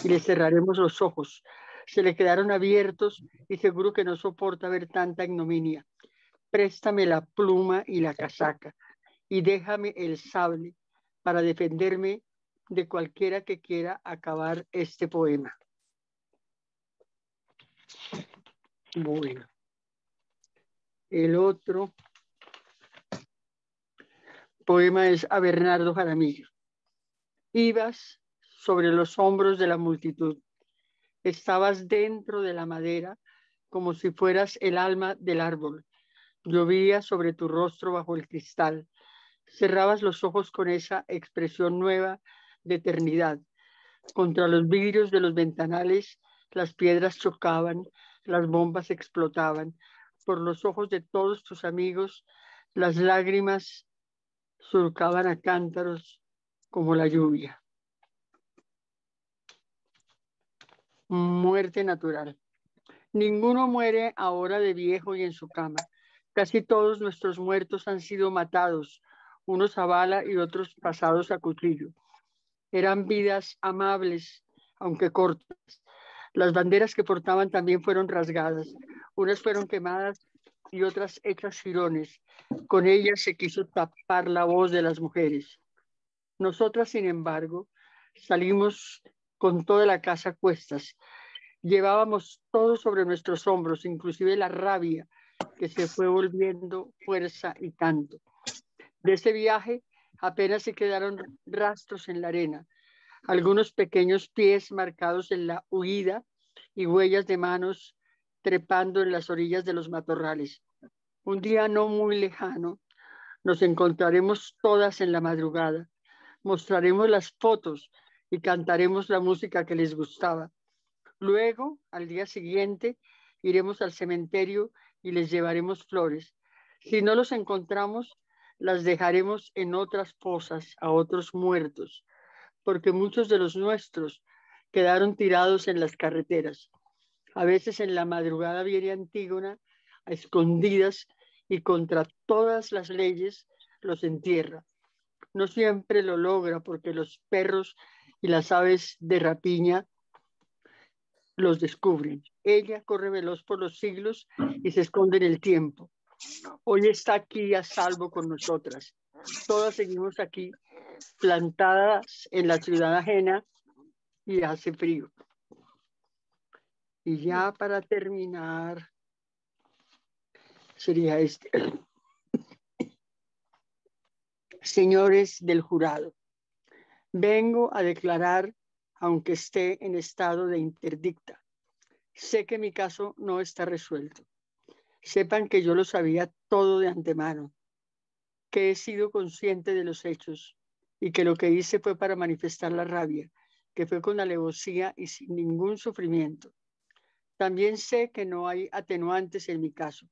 y le cerraremos los ojos. Se le quedaron abiertos y seguro que no soporta ver tanta ignominia. Préstame la pluma y la casaca y déjame el sable para defenderme de cualquiera que quiera acabar este poema. Bueno, el otro poema es a Bernardo Jaramillo. Ibas sobre los hombros de la multitud. Estabas dentro de la madera como si fueras el alma del árbol. Llovía sobre tu rostro bajo el cristal. Cerrabas los ojos con esa expresión nueva de eternidad. Contra los vidrios de los ventanales, las piedras chocaban, las bombas explotaban. Por los ojos de todos tus amigos, las lágrimas surcaban a cántaros como la lluvia. Muerte natural. Ninguno muere ahora de viejo y en su cama. Casi todos nuestros muertos han sido matados, unos a bala y otros pasados a cuchillo. Eran vidas amables, aunque cortas. Las banderas que portaban también fueron rasgadas. Unas fueron quemadas y otras hechas jirones. Con ellas se quiso tapar la voz de las mujeres. Nosotras, sin embargo, salimos con toda la casa a cuestas. Llevábamos todo sobre nuestros hombros, inclusive la rabia que se fue volviendo fuerza y canto. De ese viaje apenas se quedaron rastros en la arena, algunos pequeños pies marcados en la huida y huellas de manos trepando en las orillas de los matorrales. Un día no muy lejano, nos encontraremos todas en la madrugada, mostraremos las fotos y cantaremos la música que les gustaba. Luego, al día siguiente, iremos al cementerio y les llevaremos flores. Si no los encontramos, las dejaremos en otras fosas a otros muertos, porque muchos de los nuestros quedaron tirados en las carreteras. A veces en la madrugada viene Antígona a escondidas y contra todas las leyes los entierra. No siempre lo logra porque los perros y las aves de rapiña los descubren. Ella corre veloz por los siglos y se esconde en el tiempo. Hoy está aquí a salvo con nosotras. Todas seguimos aquí, plantadas en la ciudad ajena, y hace frío. Y ya para terminar, sería este. Señores del jurado, vengo a declarar, aunque esté en estado de interdicta. Sé que mi caso no está resuelto. Sepan que yo lo sabía todo de antemano, que he sido consciente de los hechos y que lo que hice fue para manifestar la rabia, que fue con alevosía y sin ningún sufrimiento. También sé que no hay atenuantes en mi caso,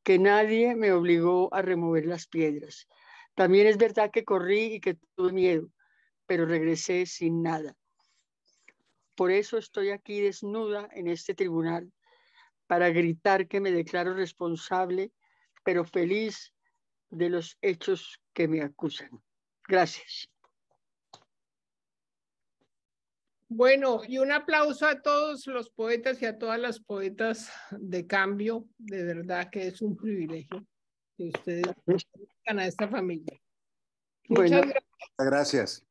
que nadie me obligó a remover las piedras. También es verdad que corrí y que tuve miedo, pero regresé sin nada. Por eso estoy aquí desnuda en este tribunal, para gritar que me declaro responsable, pero feliz de los hechos que me acusan. Gracias. Bueno, y un aplauso a todos los poetas y a todas las poetas de cambio. De verdad que es un privilegio que ustedes pertenezcan a esta familia. Muchas Bueno, gracias. Gracias.